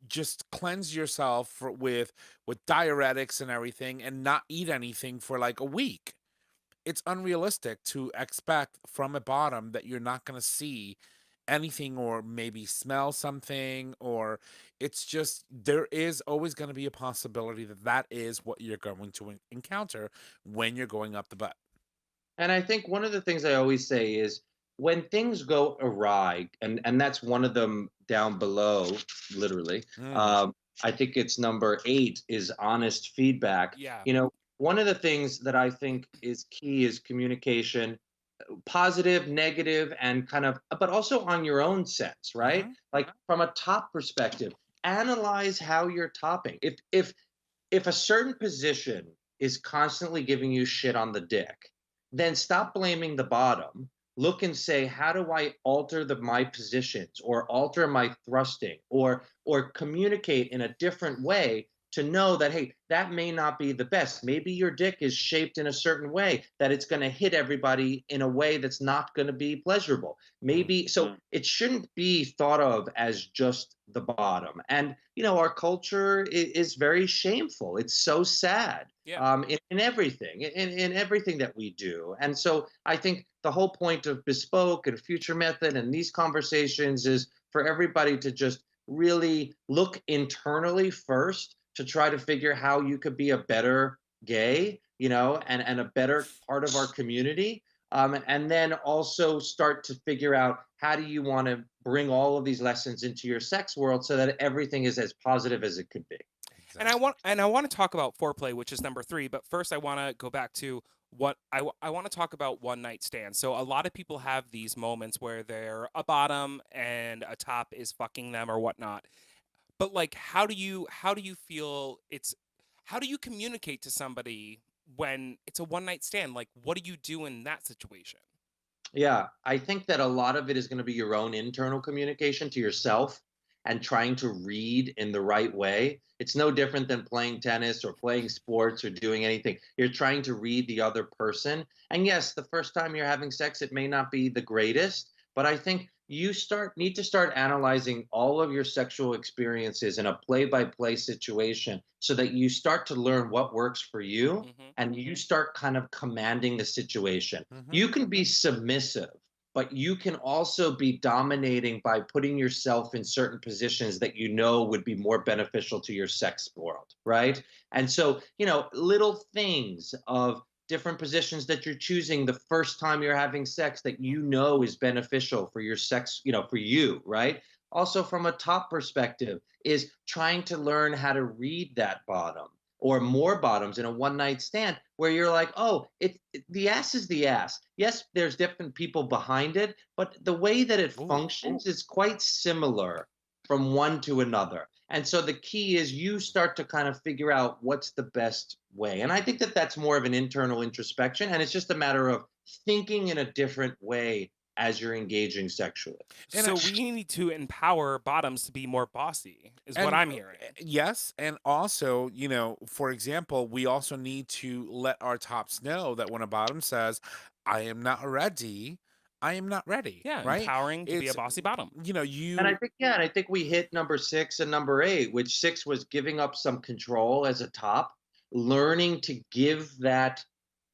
just cleanse yourself with diuretics and everything and not eat anything for like a week. It's unrealistic to expect from a bottom that you're not going to see anything or maybe smell something, or it's just there is always going to be a possibility that that is what you're going to encounter when you're going up the butt. And I think one of the things I always say is, when things go awry, and that's one of them down below, literally. Mm. Um, I think it's number 8 is honest feedback. Yeah. One of the things that I think is key is communication, positive, negative, and kind of, but also on your own sense, right? Mhm. Like from a top perspective, analyze how you're topping. If a certain position is constantly giving you shit on the dick, then stop blaming the bottom. Look and say, how do I alter my positions, or alter my thrusting, or communicate in a different way to know that, hey, that may not be the best. Maybe your dick is shaped in a certain way that it's going to hit everybody in a way that's not going to be pleasurable. Maybe so it shouldn't be thought of as just the bottom. And our culture is very shameful. It's so sad. Yeah. In everything, in everything that we do. And so I think the whole point of Bespoke and Future Method and these conversations is for everybody to just really look internally first to try to figure how you could be a better gay, and a better part of our community. And then also start to figure out, how do you want to bring all of these lessons into your sex world so that everything is as positive as it could be. And I want to talk about foreplay, which is number 3. But first, I want to go back to what I want to talk about one night stands. So a lot of people have these moments where they're a bottom and a top is fucking them or whatnot. But like, how do you feel how do you communicate to somebody when it's a one night stand? Like, what do you do in that situation? Yeah, I think that a lot of it is going to be your own internal communication to yourself and trying to read in the right way. It's no different than playing tennis or playing sports or doing anything. You're trying to read the other person. And yes, the first time you're having sex, it may not be the greatest, but I think you need to start analyzing all of your sexual experiences in a play-by-play situation so that you start to learn what works for you, and you start kind of commanding the situation. You can be submissive, but you can also be dominating by putting yourself in certain positions that would be more beneficial to your sex world, right? And so, little things of different positions that you're choosing the first time you're having sex that is beneficial for your sex, for you, right? Also, from a top perspective, is trying to learn how to read that bottom or more bottoms in a one night stand where you're like, oh, the ass is the ass. Yes, there's different people behind it, but the way that it functions is quite similar from one to another. And so the key is you start to kind of figure out what's the best way. And I think that that's more of an internal introspection. And it's just a matter of thinking in a different way as you're engaging sexually. And So we need to empower bottoms to be more bossy, is what And I'm hearing. yes, and also, for example, we also need to let our tops know that when a bottom says, "I am not ready," I am not ready, Yeah, right? empowering to be a It's bossy bottom. And I think we hit number 6 and number 8, which 6 was giving up some control as a top, learning to give that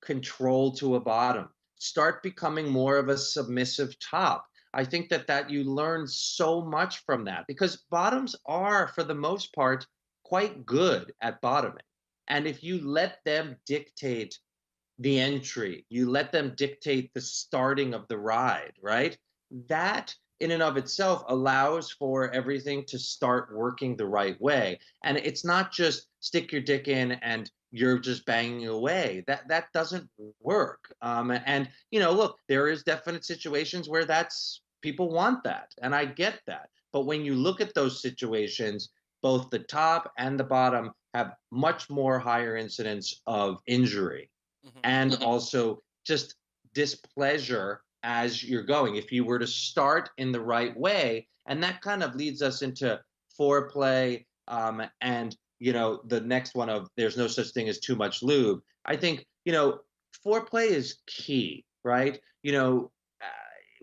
control to a bottom, start becoming more of a submissive top. I think that you learn so much from that because bottoms are, for the most part, quite good at bottoming. And if you let them dictate the entry, you let them dictate the starting of the ride, right? That in and of itself allows for everything to start working the right way. And it's not just stick your dick in and you're just banging away. That doesn't work. And look, there is definite situations where that's people want that, and I get that. But when you look at those situations, both the top and the bottom have much more higher incidence of injury and also just displeasure as you're going. If you were to start in the right way, and that kind of leads us into foreplay, and the next one of there's no such thing as too much lube. I think foreplay is key, right?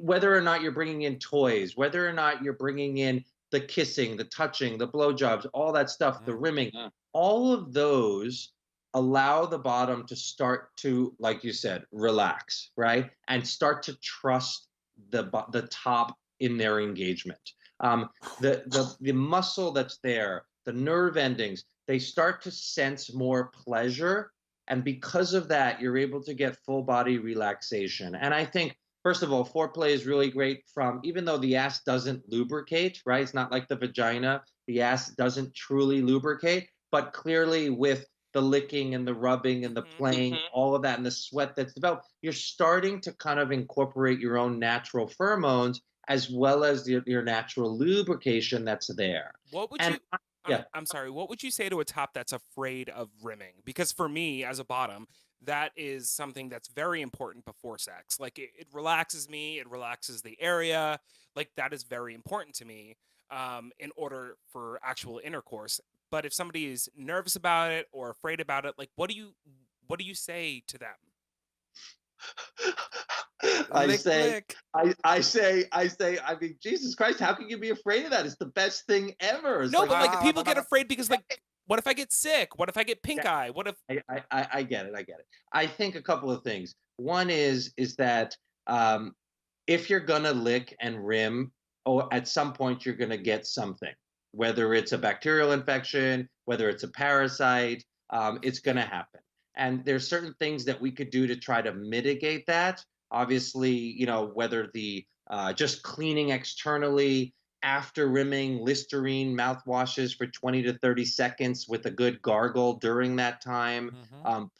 Whether or not you're bringing in toys, whether or not you're bringing in the kissing, the touching, the blowjobs, all that stuff, the rimming, all of those allow the bottom to start to, like you said, relax, right? And start to trust the top in their engagement. The muscle that's there, the nerve endings, they start to sense more pleasure. And because of that, you're able to get full body relaxation. And I think, first of all, foreplay is really great even though the ass doesn't lubricate, right? It's not like the vagina. The ass doesn't truly lubricate, but clearly with the licking and the rubbing and the playing, all of that, and the sweat that's developed, you're starting to kind of incorporate your own natural pheromones as well as your natural lubrication that's there. What would And you yeah, I'm sorry, what would you say to a top that's afraid of rimming? Because for me as a bottom, that is something that's very important before sex. Like it relaxes me, it relaxes the area. Like that is very important to me in order for actual intercourse. But if somebody is nervous about it or afraid about it, like what do you say to them? I lick, say, lick. I mean, Jesus Christ, how can you be afraid of that? It's the best thing ever. It's No, like, but like people get ah, afraid because like what if I get sick? What if I get pink eye? What if I get it. I get it. I think a couple of things. One is that if you're gonna lick and rim, or at some point you're gonna get something, whether it's a bacterial infection, whether it's a parasite, it's gonna happen. And there's certain things that we could do to try to mitigate that. Obviously, whether the just cleaning externally, after rimming, Listerine mouthwashes for 20 to 30 seconds with a good gargle during that time.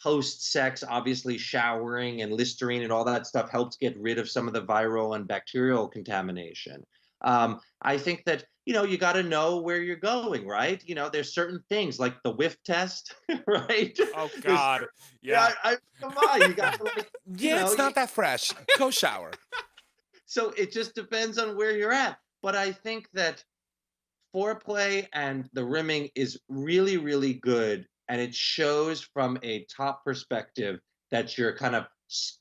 Post sex, obviously, showering and Listerine and all that stuff helps get rid of some of the viral and bacterial contamination. I think that you got to know where you're going, right? There's certain things like the whiff test, right? oh There's god. Yeah. come on, you got to Yeah, it's not that fresh. Go shower. so it just depends on where you're at. But I think that foreplay and the rimming is really, really good. And it shows from a top perspective that you're kind of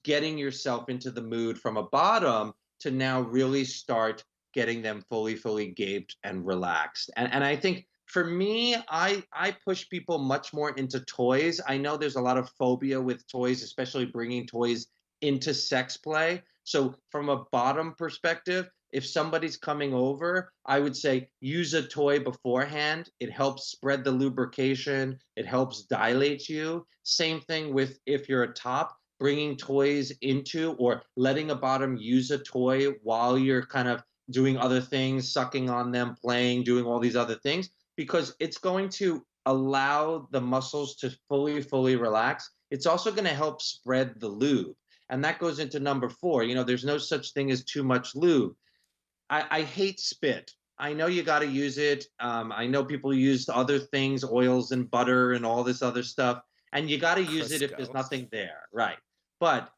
getting yourself into the mood from a bottom to now really start getting them fully gaped and relaxed. And I think for me, I push people much more into toys. I know there's a lot of phobia with toys, especially bringing toys into sex play. So from a bottom perspective, if somebody's coming over, I would say use a toy beforehand. It helps spread the lubrication. It helps dilate you. Same thing with if you're a top, bringing toys into or letting a bottom use a toy while you're kind of doing other things, sucking on them, playing, doing all these other things, because it's going to allow the muscles to fully relax. It's also going to help spread the lube. And that goes into number 4. There's no such thing as too much lube. I hate spit. I know you got to use it. I know people use other things, oils and butter and all this other stuff, and you got to use it if there's Crisco. nothing there, right? But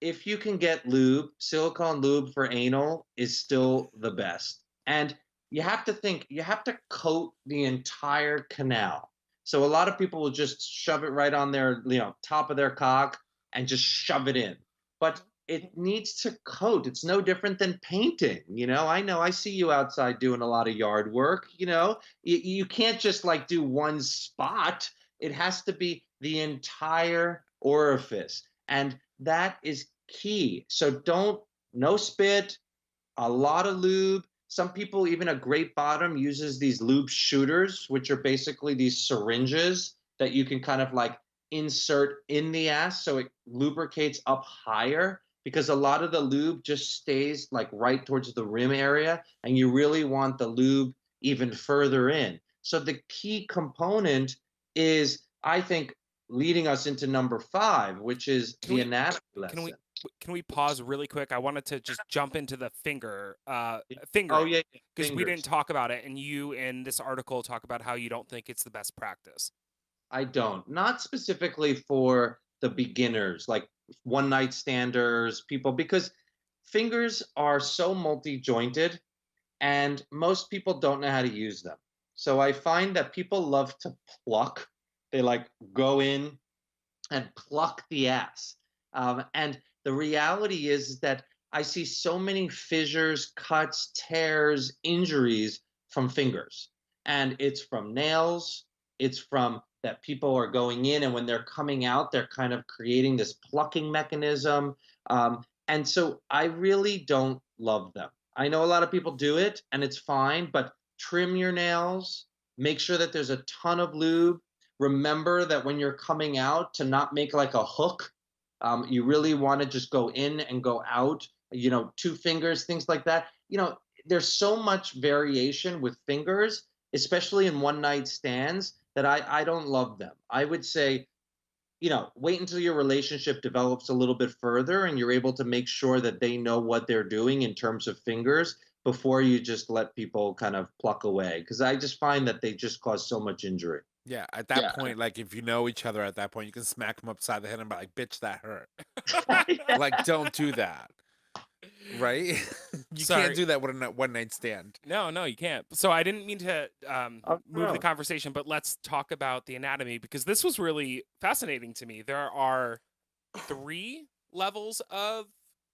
if you can get lube, silicone lube for anal is still the best. And you have to think, you have to coat the entire canal. So a lot of people will just shove it right on their, top of their cock and just shove it in. But it needs to coat. It's no different than painting. I know I see you outside doing a lot of yard work. You can't just like do one spot. It has to be the entire orifice. And that is key. So no spit, a lot of lube. Some people, even a great bottom, uses these lube shooters, which are basically these syringes that you can kind of like insert in the ass so it lubricates up higher, because a lot of the lube just stays like right towards the rim area, and you really want the lube even further in. So the key component is, I think, leading us into number 5, which is the anatomy lesson. Can we pause really quick? I wanted to just jump into the fingering. Oh yeah, Because we fingers. didn't talk about it, and you in this article talk about how you don't think it's the best practice. I don't. Not specifically for the beginners, like one night standers, people, because fingers are so multi-jointed and most people don't know how to use them. So I find that people love to pluck. They like go in and pluck the ass. And the reality is that I see so many fissures, cuts, tears, injuries from fingers. And it's from nails, it's from that people are going in, and when they're coming out, they're kind of creating this plucking mechanism. And so I really don't love them. I know a lot of people do it, and it's fine, but trim your nails, make sure that there's a ton of lube. Remember that when you're coming out, to not make like a hook. You really want to just go in and go out, 2 fingers, things like that. There's so much variation with fingers, especially in one night stands, that I don't love them. I would say, wait until your relationship develops a little bit further and you're able to make sure that they know what they're doing in terms of fingers before you just let people kind of pluck away. Because I just find that they just cause so much injury. Yeah, at that point, like if you know each other at that point, you can smack them upside the head and be like, "Bitch, that hurt." Like, don't do that, right? You Sorry. can't do that with a one night stand. No, you can't. So I didn't mean to move no. the conversation, but let's talk about the anatomy, because this was really fascinating to me. There are 3 levels of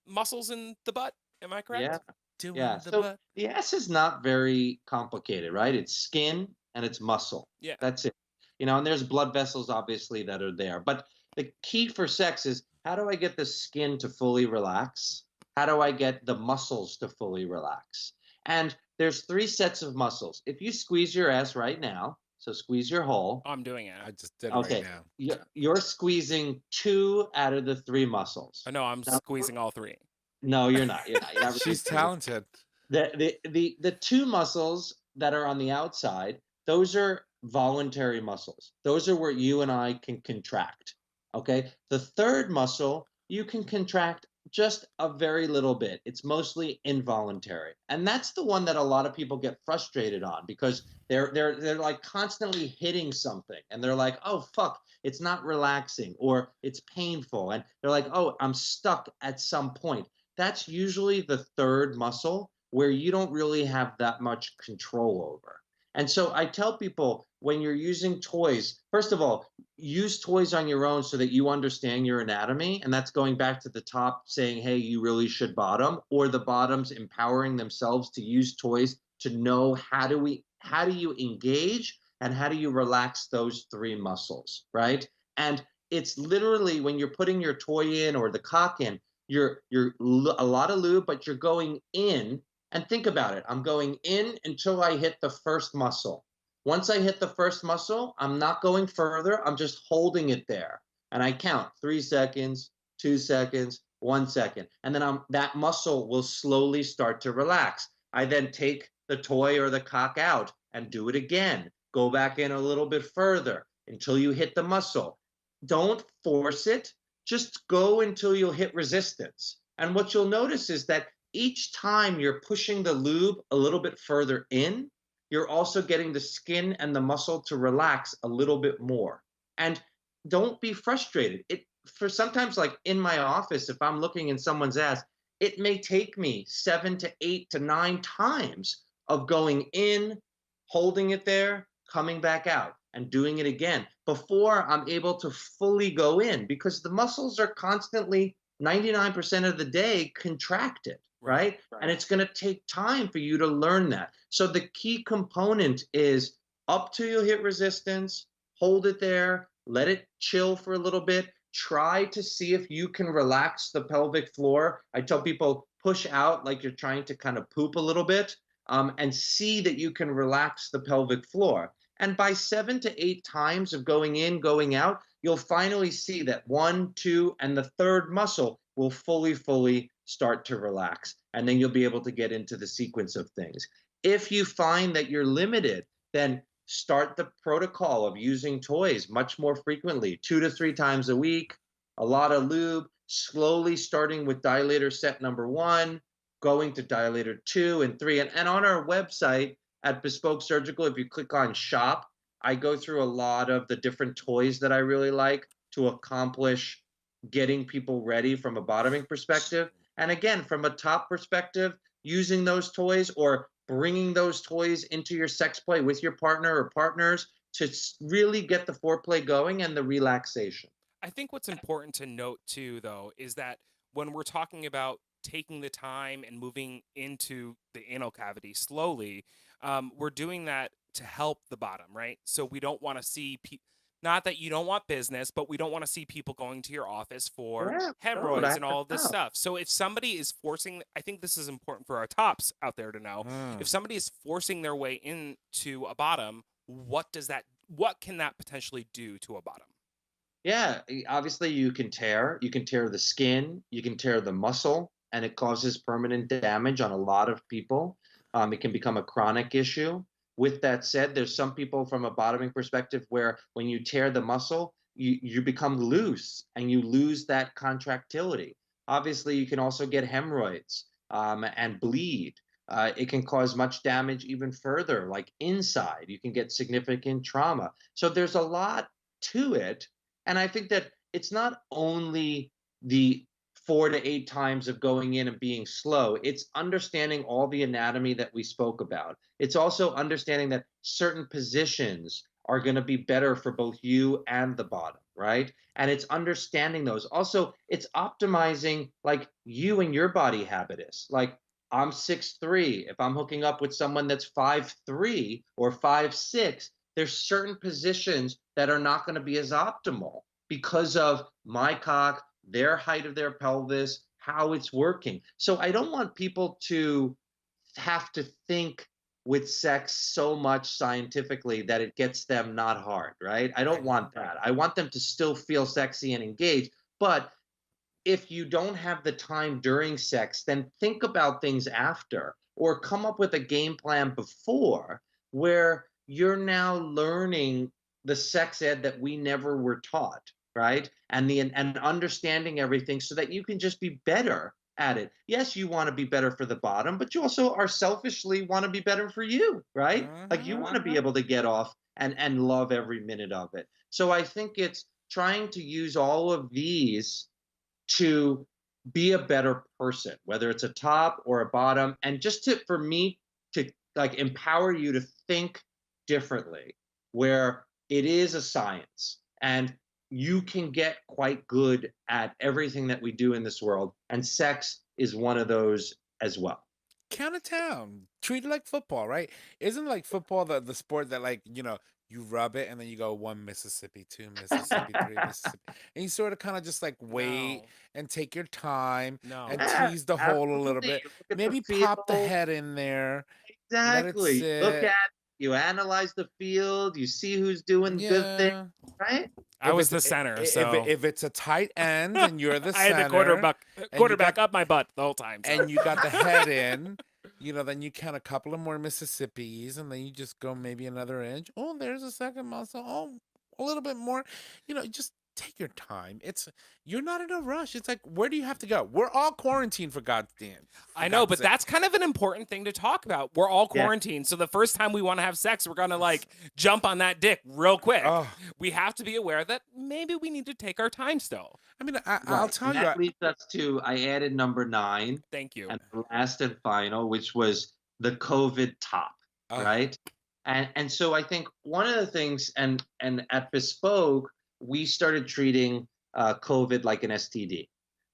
muscles in the butt. Am I correct? Yeah. Doing Yeah. the So butt. the ass is not very complicated, right? It's skin and it's muscle. Yeah. That's it. And there's blood vessels obviously that are there. But the key for sex is, how do I get the skin to fully relax? How do I get the muscles to fully relax? And there's 3 sets of muscles. If you squeeze your ass right now, so squeeze your hole. I'm doing it. I just did it Okay. right now. You're squeezing 2 out of the 3 muscles. I know I'm Now- squeezing all 3. No, you're not. You're not. You're not really She's squeezing. talented. The 2 muscles that are on the outside, those are voluntary muscles. Those are where you and I can contract. Okay. The 3rd muscle, you can contract just a very little bit. It's mostly involuntary. And that's the one that a lot of people get frustrated on, because they're like constantly hitting something and they're like, "Oh fuck, it's not relaxing," or "It's painful." And they're like, "Oh, I'm stuck at some point." That's usually the 3rd muscle where you don't really have that much control over. And so I tell people, when you're using toys, first of all, use toys on your own so that you understand your anatomy. And that's going back to the top saying, hey, you really should bottom, or the bottoms empowering themselves to use toys to know how do you engage and how do you relax those 3 muscles, right? And it's literally, when you're putting your toy in or the cock in, you're a lot of lube, but you're going in. And think about it. I'm going in until I hit the first muscle. Once I hit the first muscle, I'm not going further. I'm just holding it there. And I count 3 seconds, 2 seconds, 1 second. And then that muscle will slowly start to relax. I then take the toy or the cock out and do it again. Go back in a little bit further until you hit the muscle. Don't force it. Just go until you'll hit resistance. And what you'll notice is that each time you're pushing the lube a little bit further in, you're also getting the skin and the muscle to relax a little bit more. And don't be frustrated. for sometimes, like in my office, if I'm looking in someone's ass, it may take me 7 to 8 to 9 times of going in, holding it there, coming back out, and doing it again before I'm able to fully go in, because the muscles are constantly 99% of the day contracted, right? And it's going to take time for you to learn that. So the key component is up till you hit resistance, hold it there, let it chill for a little bit. Try to see if you can relax the pelvic floor. I tell people, push out like you're trying to kind of poop a little bit, and see that you can relax the pelvic floor. And by 7 to 8 times of going in, going out, you'll finally see that 1, 2, and the third muscle will fully start to relax. And then you'll be able to get into the sequence of things. If you find that you're limited, then start the protocol of using toys much more frequently, 2 to 3 times a week, a lot of lube, slowly starting with dilator set number 1, going to dilator 2 and 3. And on our website at Bespoke Surgical, if you click on shop, I go through a lot of the different toys that I really like to accomplish getting people ready from a bottoming perspective. And again, from a top perspective, using those toys or bringing those toys into your sex play with your partner or partners to really get the foreplay going and the relaxation. I think what's important to note too, though, is that when we're talking about taking the time and moving into the anal cavity slowly, we're doing that to help the bottom, right? So we don't want to see not that you don't want business, but we don't want to see people going to your office for hemorrhoids and all of this stuff. So if somebody is forcing, I think this is important for our tops out there to know, if somebody is forcing their way into a bottom, what can that potentially do to a bottom? Yeah, obviously you can tear the skin, you can tear the muscle, and it causes permanent damage on a lot of people. It can become a chronic issue. With that said, there's some people from a bottoming perspective where when you tear the muscle, you become loose and you lose that contractility. Obviously, you can also get hemorrhoids and bleed. It can cause much damage even further, like inside. You can get significant trauma. So there's a lot to it. And I think that it's not only the 4 to 8 times of going in and being slow, it's understanding all the anatomy that we spoke about. It's also understanding that certain positions are going to be better for both you and the bottom, right? And it's understanding those. Also, it's optimizing like you and your body habitus. Like I'm 6'3". If I'm hooking up with someone that's 5'3" or 5'6", there's certain positions that are not going to be as optimal because of my cock, their height of their pelvis, how it's working. So I don't want people to have to think with sex so much scientifically that it gets them not hard, right? I don't want that. I want them to still feel sexy and engaged. But if you don't have the time during sex, then think about things after or come up with a game plan before where you're now learning the sex ed that we never were taught, right? And understanding everything so that you can just be better at it. Yes, you want to be better for the bottom, but you also are selfishly want to be better for you, right? Like you want to be able to get off and love every minute of it. So I think it's trying to use all of these to be a better person, whether it's a top or a bottom, and just to for me to like empower you to think differently, where it is a science and you can get quite good at everything that we do in this world, and sex is one of those as well. Count it down. Treat it like football, right? Isn't like football the sport that like, you rub it and then you go 1 Mississippi, 2 Mississippi, 3 Mississippi. And you sort of kind of just like wait No. and take your time No. and Yeah, tease the hole a little absolutely. bit. Look at Maybe the pop the field. head in there. Let it Exactly. Look sit. at you analyze the field, you see who's doing good things, Yeah. right? I was the center, so If it's a tight end and you're the I had the center quarterback up my butt the whole time. So. and you got the head in, then you count a couple of more Mississippis and then you just go maybe another inch. Oh, there's a second muscle. Oh, a little bit more. Just take your time. You're not in a rush. It's like, where do you have to go? We're all quarantined for God's damn. I know, but that's kind of an important thing to talk about. We're all Yeah. quarantined, so the first time we want to have sex, we're gonna like jump on that dick real quick. Oh. We have to be aware that maybe we need to take our time still. I mean, I'll Right. tell And you. that leads us to, I added number 9, Thank you. and the last and final, which was the COVID top, right? And so I think one of the things, and at Bespoke, we started treating COVID like an STD.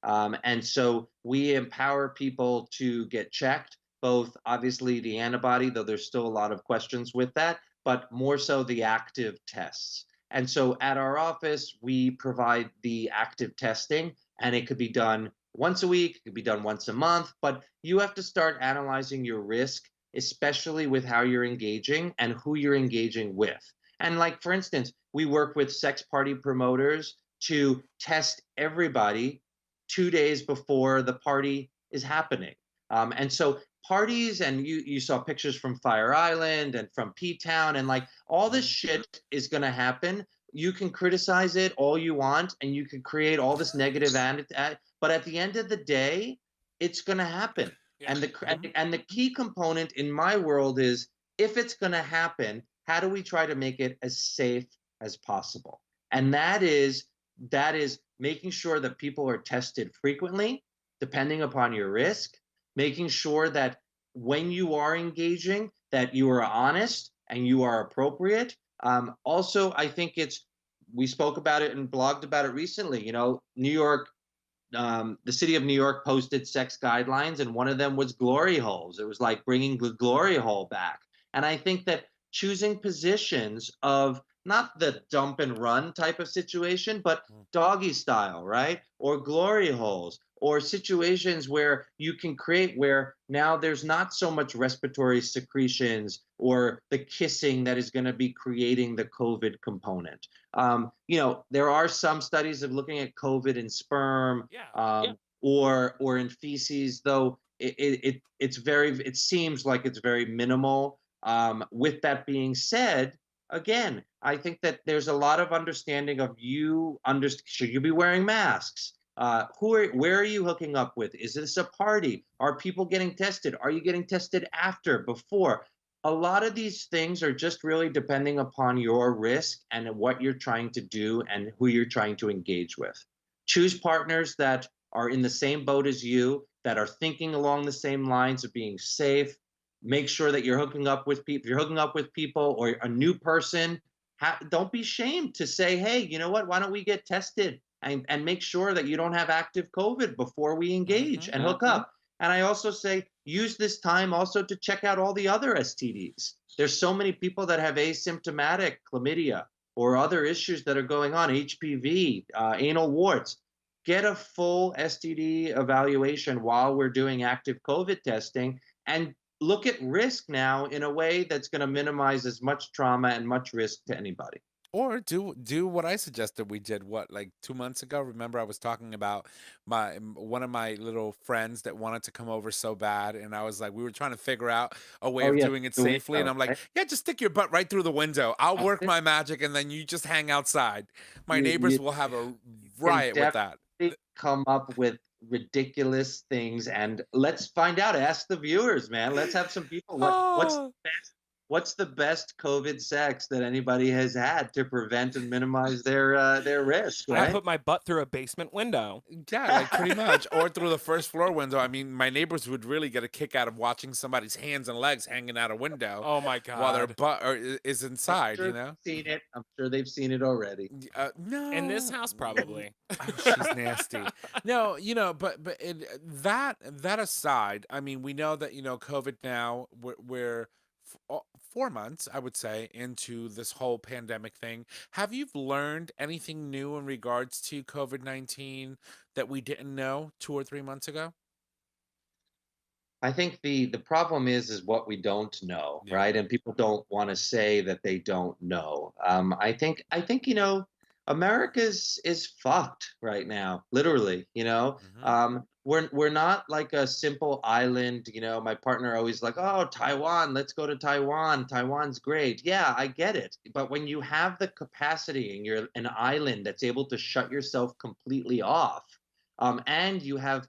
And so we empower people to get checked, both obviously the antibody, though there's still a lot of questions with that, but more so the active tests. And so at our office, we provide the active testing, and it could be done once a week, it could be done once a month, but you have to start analyzing your risk, especially with how you're engaging and who you're engaging with. And like, for instance, we work with sex party promoters to test everybody 2 days before the party is happening. And so parties, and you saw pictures from Fire Island and from P-Town, and like all this shit is going to happen. You can criticize it all you want, and you can create all this negative, but at the end of the day, it's going to happen. Yeah. And the key component in my world is, if it's going to happen, how do we try to make it as safe as possible? And that is making sure that people are tested frequently, depending upon your risk, making sure that when you are engaging, that you are honest and you are appropriate. Also, I think we spoke about it and blogged about it recently. You know, New York, the city of New York posted sex guidelines, and one of them was glory holes. It was like bringing the glory hole back. And I think that choosing positions of not the dump and run type of situation, but doggy style, right? Or glory holes, or situations where you can create where now there's not so much respiratory secretions or the kissing that is going to be creating the COVID component. You know, there are some studies of looking at COVID in sperm, or in feces, though it seems like it's very minimal. With that being said, again, I think that there's a lot of understanding of should you be wearing masks? Where are you hooking up with? Is this a party? Are people getting tested? Are you getting tested after, before? A lot of these things are just really depending upon your risk and what you're trying to do and who you're trying to engage with. Choose partners that are in the same boat as you, that are thinking along the same lines of being safe. Make sure that you're hooking up with people. If you're hooking up with people or a new person, don't be ashamed to say, hey, you know what? Why don't we get tested? And make sure that you don't have active COVID before we engage and hook up. And I also say, use this time also to check out all the other STDs. There's so many people that have asymptomatic chlamydia or other issues that are going on, HPV, anal warts. Get a full STD evaluation while we're doing active COVID testing, and look at risk now in a way that's going to minimize as much trauma and much risk to anybody. Or do what I suggested we did, like 2 months ago. Remember, I was talking about one of my little friends that wanted to come over so bad, and I was like, we were trying to figure out a way of doing it the safely, and window, I'm like, right? yeah, just stick your butt right through the window. I'll work my magic, and then you just hang outside. My neighbors will have a riot with that. Come up with ridiculous things, and let's find out. Ask the viewers, man. Let's have some people. What's the best COVID sex that anybody has had to prevent and minimize their risk? Right? I put my butt through a basement window. Yeah, like pretty much, or through the first floor window. I mean, my neighbors would really get a kick out of watching somebody's hands and legs hanging out a window. Oh my god! While their butt is inside, I'm sure you know. Seen it. I'm sure they've seen it already. No, In this house, probably. Oh, she's nasty. No, you know, but that aside, I mean, we know that COVID now we're 4 months, I would say, into this whole pandemic thing. Have you learned anything new in regards to COVID-19 that we didn't know 2 or 3 months ago? I think the problem is what we don't know, right? And people don't want to say that they don't know. I think America's is fucked right now, literally. we're not like a simple island. You know, my partner always like, oh, Taiwan, let's go to Taiwan. Taiwan's great. Yeah, I get it. But when you have the capacity and you're an island that's able to shut yourself completely off, and you have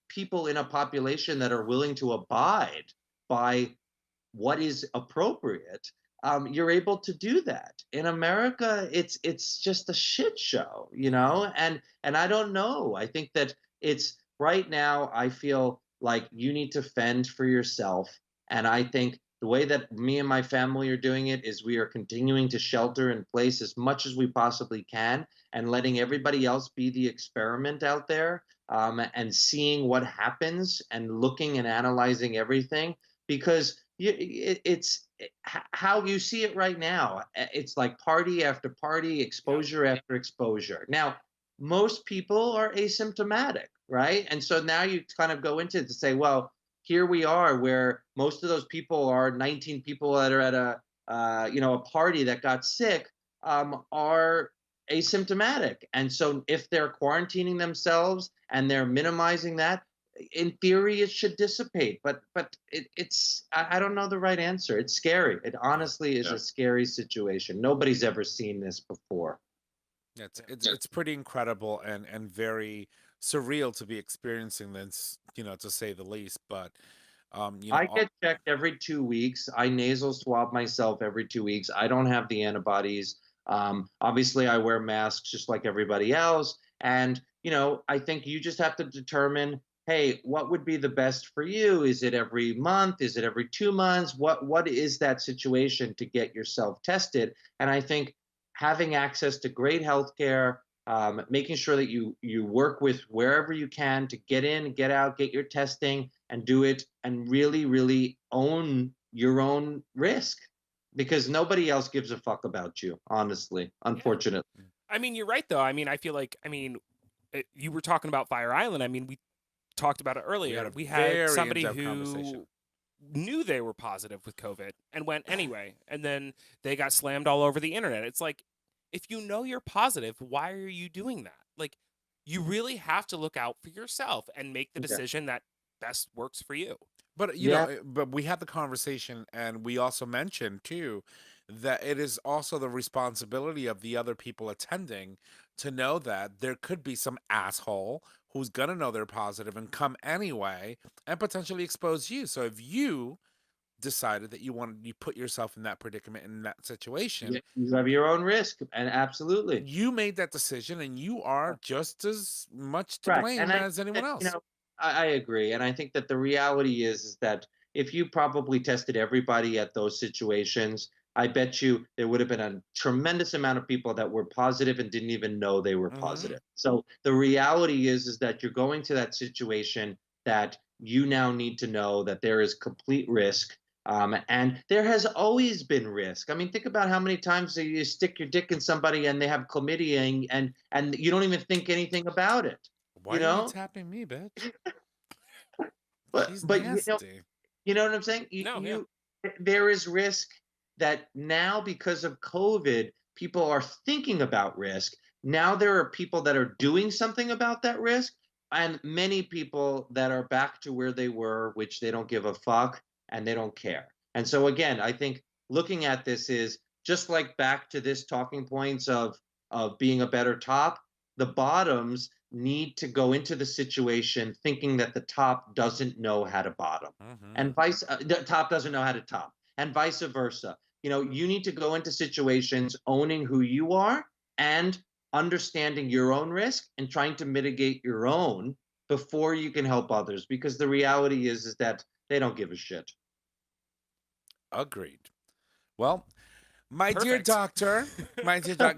people in a population that are willing to abide by what is appropriate, you're able to do that. In America, it's just a shit show, you know. And I don't know. I think that it's right now. I feel like you need to fend for yourself, and I think the way that me and my family are doing it is we are continuing to shelter in place as much as we possibly can, and letting everybody else be the experiment out there, and seeing what happens and looking and analyzing everything because it's how you see it right now. It's like party after party, exposure after exposure. Now, most people are asymptomatic, right? And so now you kind of go into it to say, well, here we are, where most of those people are 19 people that are at a a party that got sick, are asymptomatic, and so if they're quarantining themselves and they're minimizing that, in theory it should dissipate, but it's I don't know the right answer. It's scary. It honestly is a scary situation. Nobody's ever seen this before. It's pretty incredible and very surreal to be experiencing this, to say the least. But I get checked every 2 weeks. I nasal swab myself every 2 weeks. I don't have the antibodies. Obviously, I wear masks just like everybody else. And, I think you just have to determine, hey, what would be the best for you? Is it every month? Is it every 2 months? What is that situation to get yourself tested? And I think having access to great healthcare, making sure that you work with wherever you can to get in, get out, get your testing, and do it, and really, really own your own risk, because nobody else gives a fuck about you, honestly, unfortunately. I mean, you're right, though. I mean, I feel like, you were talking about Fire Island. I mean, we talked about it earlier. We had somebody who knew they were positive with COVID and went anyway, and then they got slammed all over the internet. It's like, if you know you're positive, why are you doing that? Like, you really have to look out for yourself and make the decision that best works for you. But but we had the conversation, and we also mentioned too that it is also the responsibility of the other people attending to know that there could be some asshole who's gonna know they're positive and come anyway and potentially expose you. So if you decided that you put yourself in that predicament, in that situation, you have your own risk, and absolutely you made that decision, and you are just as much to blame as anyone else. I agree, and I think that the reality is that if you probably tested everybody at those situations, I bet you there would have been a tremendous amount of people that were positive and didn't even know they were positive. So the reality is that you're going to that situation that you now need to know that there is complete risk. And there has always been risk. I mean, think about how many times you stick your dick in somebody and they have chlamydia, and you don't even think anything about it. Why are you tapping me, bitch? But nasty. You know what I'm saying? There is risk that now, because of COVID, people are thinking about risk. Now there are people that are doing something about that risk, and many people that are back to where they were, which they don't give a fuck and they don't care. And so again, I think looking at this is just like back to this talking points of being a better top. The bottoms need to go into the situation thinking that the top doesn't know how to bottom, and the top doesn't know how to top, and vice versa. You need to go into situations owning who you are and understanding your own risk and trying to mitigate your own before you can help others, because the reality is that they don't give a shit. Agreed. Well, my dear doctor,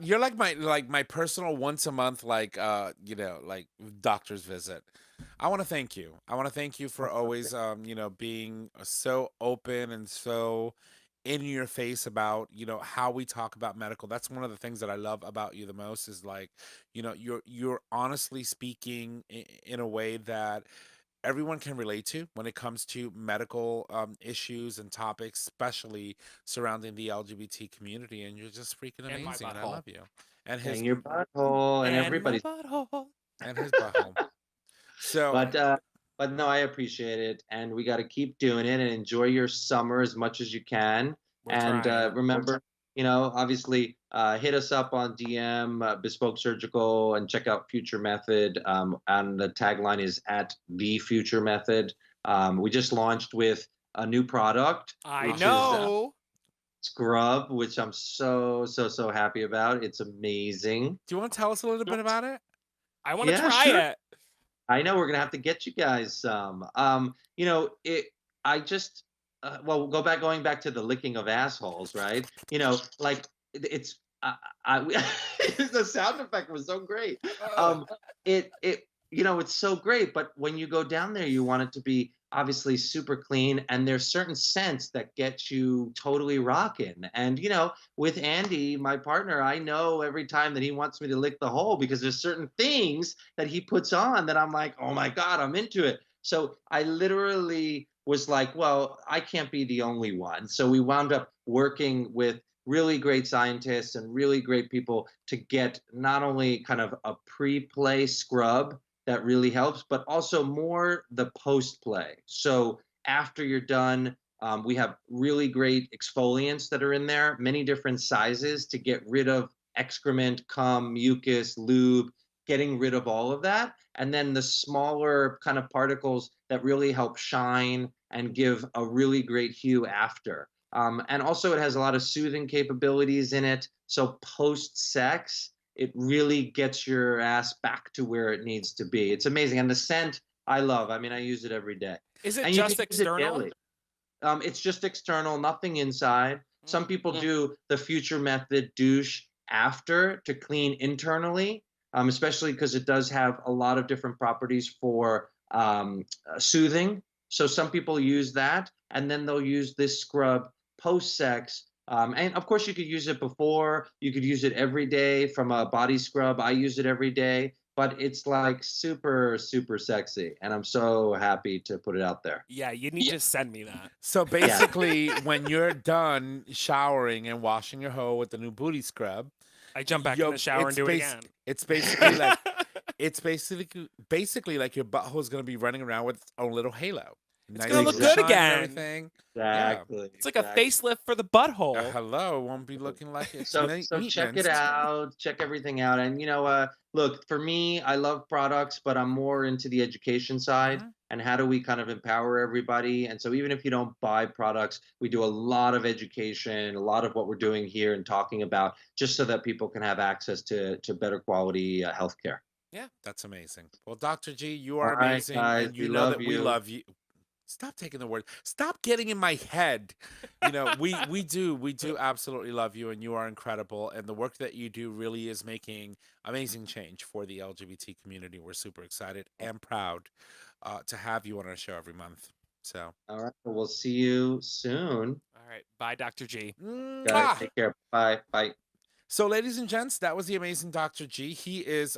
you're like my personal once a month like doctor's visit. I want to thank you. I want to thank you for always being so open and so in your face about how we talk about medical. That's one of the things that I love about you the most, is like you're honestly speaking in a way that everyone can relate to when it comes to medical issues and topics, especially surrounding the LGBT community. And you're just freaking amazing, and I love you. And your butthole, and everybody's and his butthole. So But no, I appreciate it, and we got to keep doing it and enjoy your summer as much as you can. We're And trying. remember, obviously, hit us up on DM, Bespoke Surgical, and check out Future Method. And the tagline is at the Future Method. We just launched with a new product, I which is know. Scrub, which I'm so happy about. It's amazing. do you want to tell us a little bit about it? I want to Yeah, try sure. it. I know we're gonna have to get you guys some. I just well, going back to the licking of assholes, right? Like it's the sound effect was so great. It's so great, but when you go down there, you want it to be obviously super clean, and there's certain scents that get you totally rocking. And with Andy, my partner, I know every time that he wants me to lick the hole because there's certain things that he puts on that I'm like, oh my God, I'm into it. So I literally was like, well, I can't be the only one. So we wound up working with really great scientists and really great people to get not only kind of a pre-play scrub that really helps, but also more the post-play. So after you're done, we have really great exfoliants that are in there, many different sizes to get rid of excrement, cum, mucus, lube, getting rid of all of that. And then the smaller kind of particles that really help shine and give a really great hue after. And also it has a lot of soothing capabilities in it. So post-sex, it really gets your ass back to where it needs to be. It's amazing. And the scent, I love. I mean, I use it every day. Is it And you just can use it external? daily. It's just external, nothing inside. Some people do the Future Method douche after to clean internally, especially because it does have a lot of different properties for soothing. So some people use that, and then they'll use this scrub post-sex. And of course, you could use it before. You could use it every day from a body scrub. I use it every day, but it's like super, super sexy. And I'm so happy to put it out there. Yeah, you need to send me that. So basically, when you're done showering and washing your hoe with the new booty scrub, I jump back in the shower and do it again. It's basically like basically like your butthole is gonna be running around with its own little halo. It's gonna look good shine and again. everything. Exactly. It's like a facelift for the butthole. Hello, won't be looking like it's So check it out, check everything out. And look, for me, I love products, but I'm more into the education side and how do we kind of empower everybody. And so even if you don't buy products, we do a lot of education, a lot of what we're doing here and talking about just so that people can have access to better quality healthcare. Yeah, that's amazing. Well, Dr. G, you are All right, amazing, guys, and you we know love that we you. love you. Stop taking the word. Stop getting in my head. We do absolutely love you, and you are incredible. And the work that you do really is making amazing change for the LGBT community. We're super excited and proud to have you on our show every month. So, All right, we'll see you soon. All right. Bye, Dr. G. Guys, take care. Bye. Bye. So, ladies and gents, that was the amazing Dr. G. He is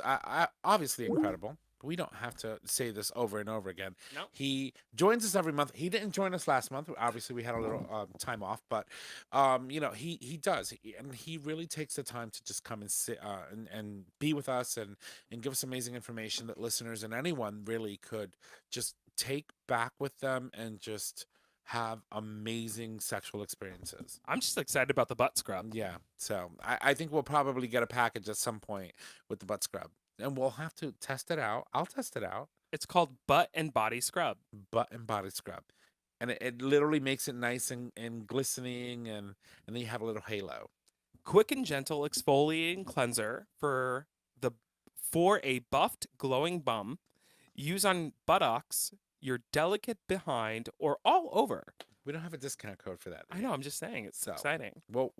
obviously incredible. We don't have to say this over and over again. Nope. He joins us every month. He didn't join us last month. Obviously, we had a little time off, but he does, and he really takes the time to just come and sit and be with us and give us amazing information that listeners and anyone really could just take back with them and just have amazing sexual experiences. I'm just excited about the butt scrub. Yeah, so I think we'll probably get a package at some point with the butt scrub. And we'll have to test it out. I'll test it out. It's called butt and body scrub. Butt and body scrub. And it literally makes it nice and glistening, and then you have a little halo. Quick and gentle exfoliating cleanser for a buffed, glowing bum. Use on buttocks, your delicate behind, or all over. We don't have a discount code for that. I know, I'm just saying. It's exciting. Well,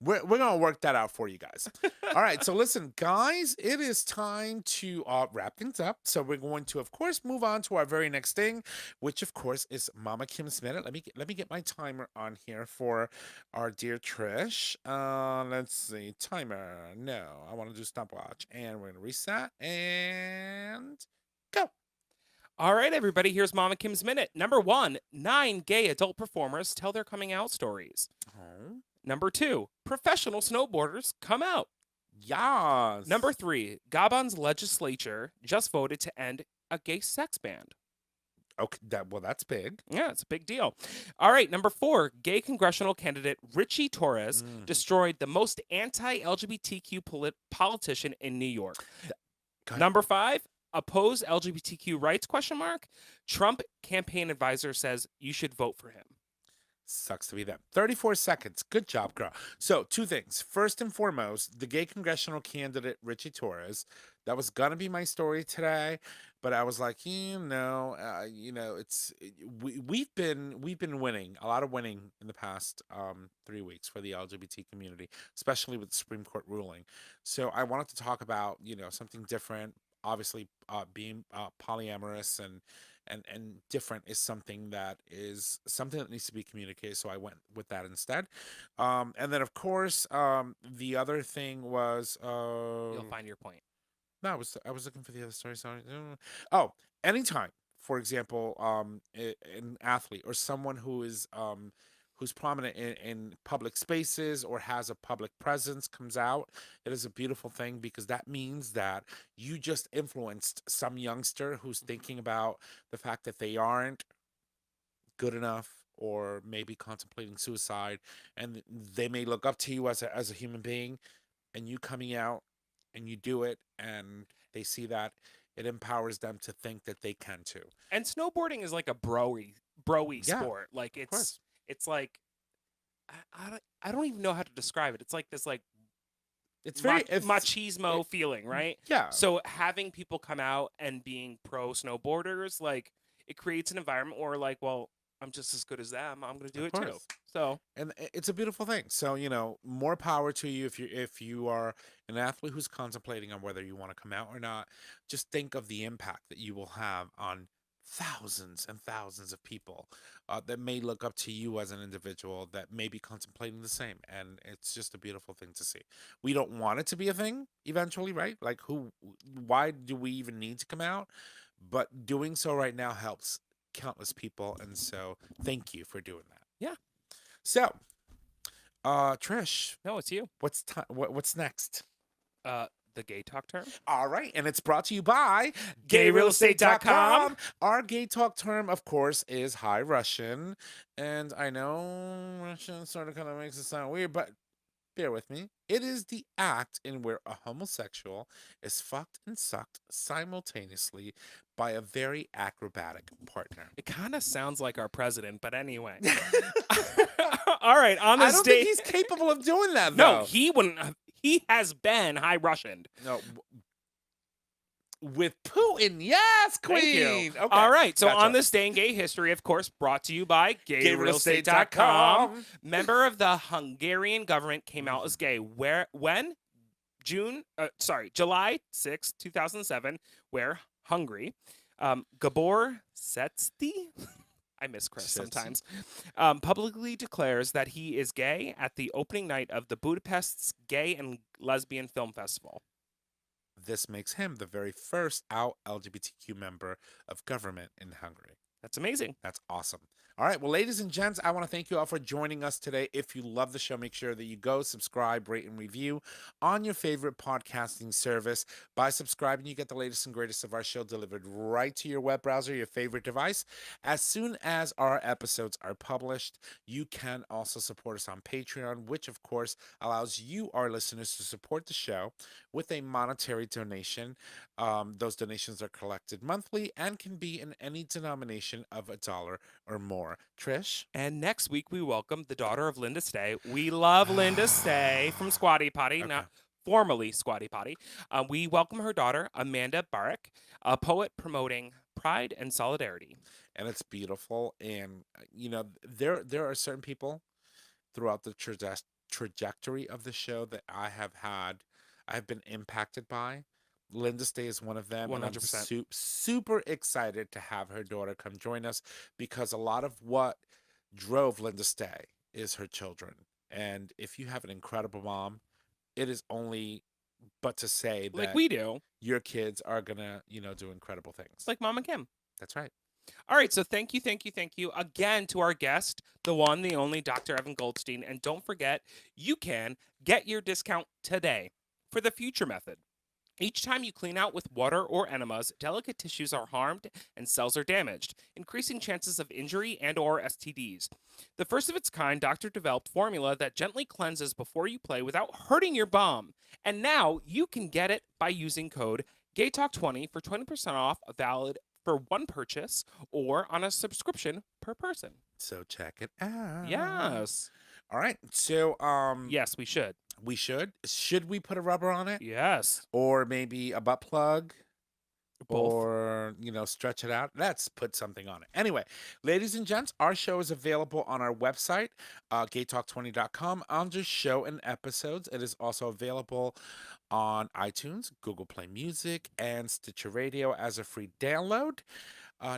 we're going to work that out for you guys. All right. So listen, guys, it is time to wrap things up. So we're going to, of course, move on to our very next thing, which, of course, is Mama Kim's Minute. Let me get my timer on here for our dear Trish. Let's see. Timer. No, I want to do stopwatch. And we're going to reset and go. All right, everybody, here's Mama Kim's Minute. Number 1, 9 gay adult performers tell their coming out stories. Oh. Number 2, professional snowboarders come out. Yes. Number 3, Gabon's legislature just voted to end a gay sex band. Okay, that's big. Yeah, it's a big deal. All right, number 4, gay congressional candidate Richie Torres destroyed the most anti-LGBTQ politician in New York. God. Number 5, oppose LGBTQ rights ? Trump campaign advisor says you should vote for him. Sucks to be them. 34 seconds. Good job, girl. So, 2 things. First and foremost, the gay congressional candidate Richie Torres. That was gonna be my story today, but I was like, we've been winning a lot of winning in the past 3 weeks for the LGBT community, especially with the Supreme Court ruling. So, I wanted to talk about something different. Obviously, being polyamorous and different is something that needs to be communicated. So I went with that instead. And then of course, the other thing was You'll find your point. no, I was looking for the other story. Sorry. Oh, anytime, for example, an athlete or someone who's prominent in public spaces or has a public presence comes out, it is a beautiful thing because that means that you just influenced some youngster who's thinking about the fact that they aren't good enough or maybe contemplating suicide, and they may look up to you as a human being, and you coming out and you do it and they see that, it empowers them to think that they can too. And snowboarding is like a broy Yeah, sport. Like of course. it's like I don't even know how to describe it. It's like this like It's very machismo feeling, right? Yeah. So having people come out and being pro snowboarders, like it creates an environment where like, well, I'm just as good as them. I'm going to do Of it too. course. So And it's a beautiful thing. So more power to you if you are an athlete who's contemplating on whether you want to come out or not. Just think of the impact that you will have on thousands and thousands of people that may look up to you as an individual that may be contemplating the same, and it's just a beautiful thing to see. We don't want it to be a thing eventually, right? Like why do we even need to come out? But doing so right now helps countless people, and so thank you for doing that. Yeah. So, Trish, no, it's you. what's next? The GayTalk term. All right, and it's brought to you by GayRealEstate.com. Our GayTalk term, of course, is High Russian, and I know Russian sort of kind of makes it sound weird, but bear with me. It is the act in where a homosexual is fucked and sucked simultaneously by a very acrobatic partner. It kind of sounds like our president, but anyway. All right, on this I don't day, think he's capable of doing that, though. no, he wouldn't. He has been high Russianed. No. With Putin, yes, queen. Thank you. Okay. All right, so Gotcha. on this day in gay history, of course, brought to you by GayRealEstate.com. Member of the Hungarian government came out as gay. July 6, 2007, where Hungary. Gabor Szecsi, I miss Chris sometimes, publicly declares that he is gay at the opening night of the Budapest's Gay and Lesbian Film Festival. This makes him the very first out LGBTQ member of government in Hungary. That's amazing. That's awesome. All right. Well, ladies and gents, I want to thank you all for joining us today. If you love the show, make sure that you go subscribe, rate, and review on your favorite podcasting service. By subscribing, you get the latest and greatest of our show delivered right to your web browser, your favorite device. As soon as our episodes are published, you can also support us on Patreon, which, of course, allows you, our listeners, to support the show with a monetary donation. Those donations are collected monthly and can be in any denomination of $1 or more. Trish? And next week, we welcome the daughter of Linda Stay. We love Linda Stay from Squatty Potty, not formerly Squatty Potty. We welcome her daughter, Amanda Barrick, a poet promoting pride and solidarity. And it's beautiful. And, there are certain people throughout the trajectory of the show that I've been impacted by. Linda Stay is one of them. 100%. And I'm super excited to have her daughter come join us because a lot of what drove Linda Stay is her children. And if you have an incredible mom, it is only but to say that like we do, your kids are going to, do incredible things. like Mom and Kim. That's right. All right, so thank you again to our guest, the one, the only Dr. Evan Goldstein. And don't forget, you can get your discount today for the Future Method. Each time you clean out with water or enemas, delicate tissues are harmed and cells are damaged, increasing chances of injury and or STDs. The first of its kind doctor-developed formula that gently cleanses before you play without hurting your bum. And now you can get it by using code GayTalk20 for 20% off, valid for one purchase or on a subscription per person. So check it out. Yes. All right. So Yes, we should. we should. Should we put a rubber on it? Yes. Or maybe a butt plug? Both. Or, stretch it out. Let's put something on it. Anyway, ladies and gents, our show is available on our website, gaytalk20.com, under show and episodes. It is also available on iTunes, Google Play Music, and Stitcher Radio as a free download.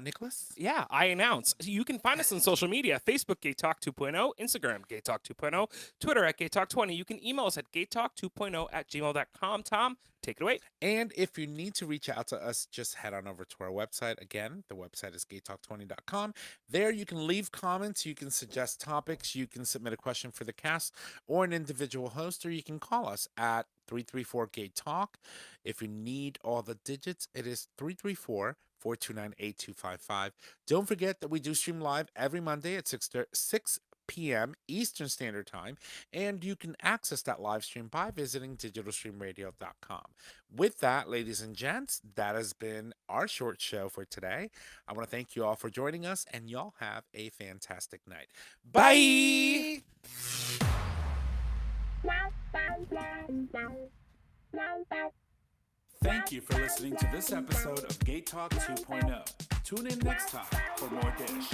Nicholas? Yeah, I announce. You can find us on social media, Facebook, GayTalk 2.0, Instagram, GayTalk 2.0, Twitter at GayTalk20. You can email us at gaytalk2.0@gmail.com. Tom, take it away. And if you need to reach out to us, just head on over to our website. Again, the website is gaytalk20.com. There you can leave comments, you can suggest topics, you can submit a question for the cast or an individual host, or you can call us at 334-GAY-TALK. If you need all the digits, it is 334-429-8255. Don't forget that we do stream live every Monday at 6 p.m. Eastern Standard Time, and you can access that live stream by visiting digitalstreamradio.com. With that, ladies and gents, that has been our short show for today. I want to thank you all for joining us, and y'all have a fantastic night. Bye! Thank you for listening to this episode of Gay Talk 2.0. Tune in next time for more dish.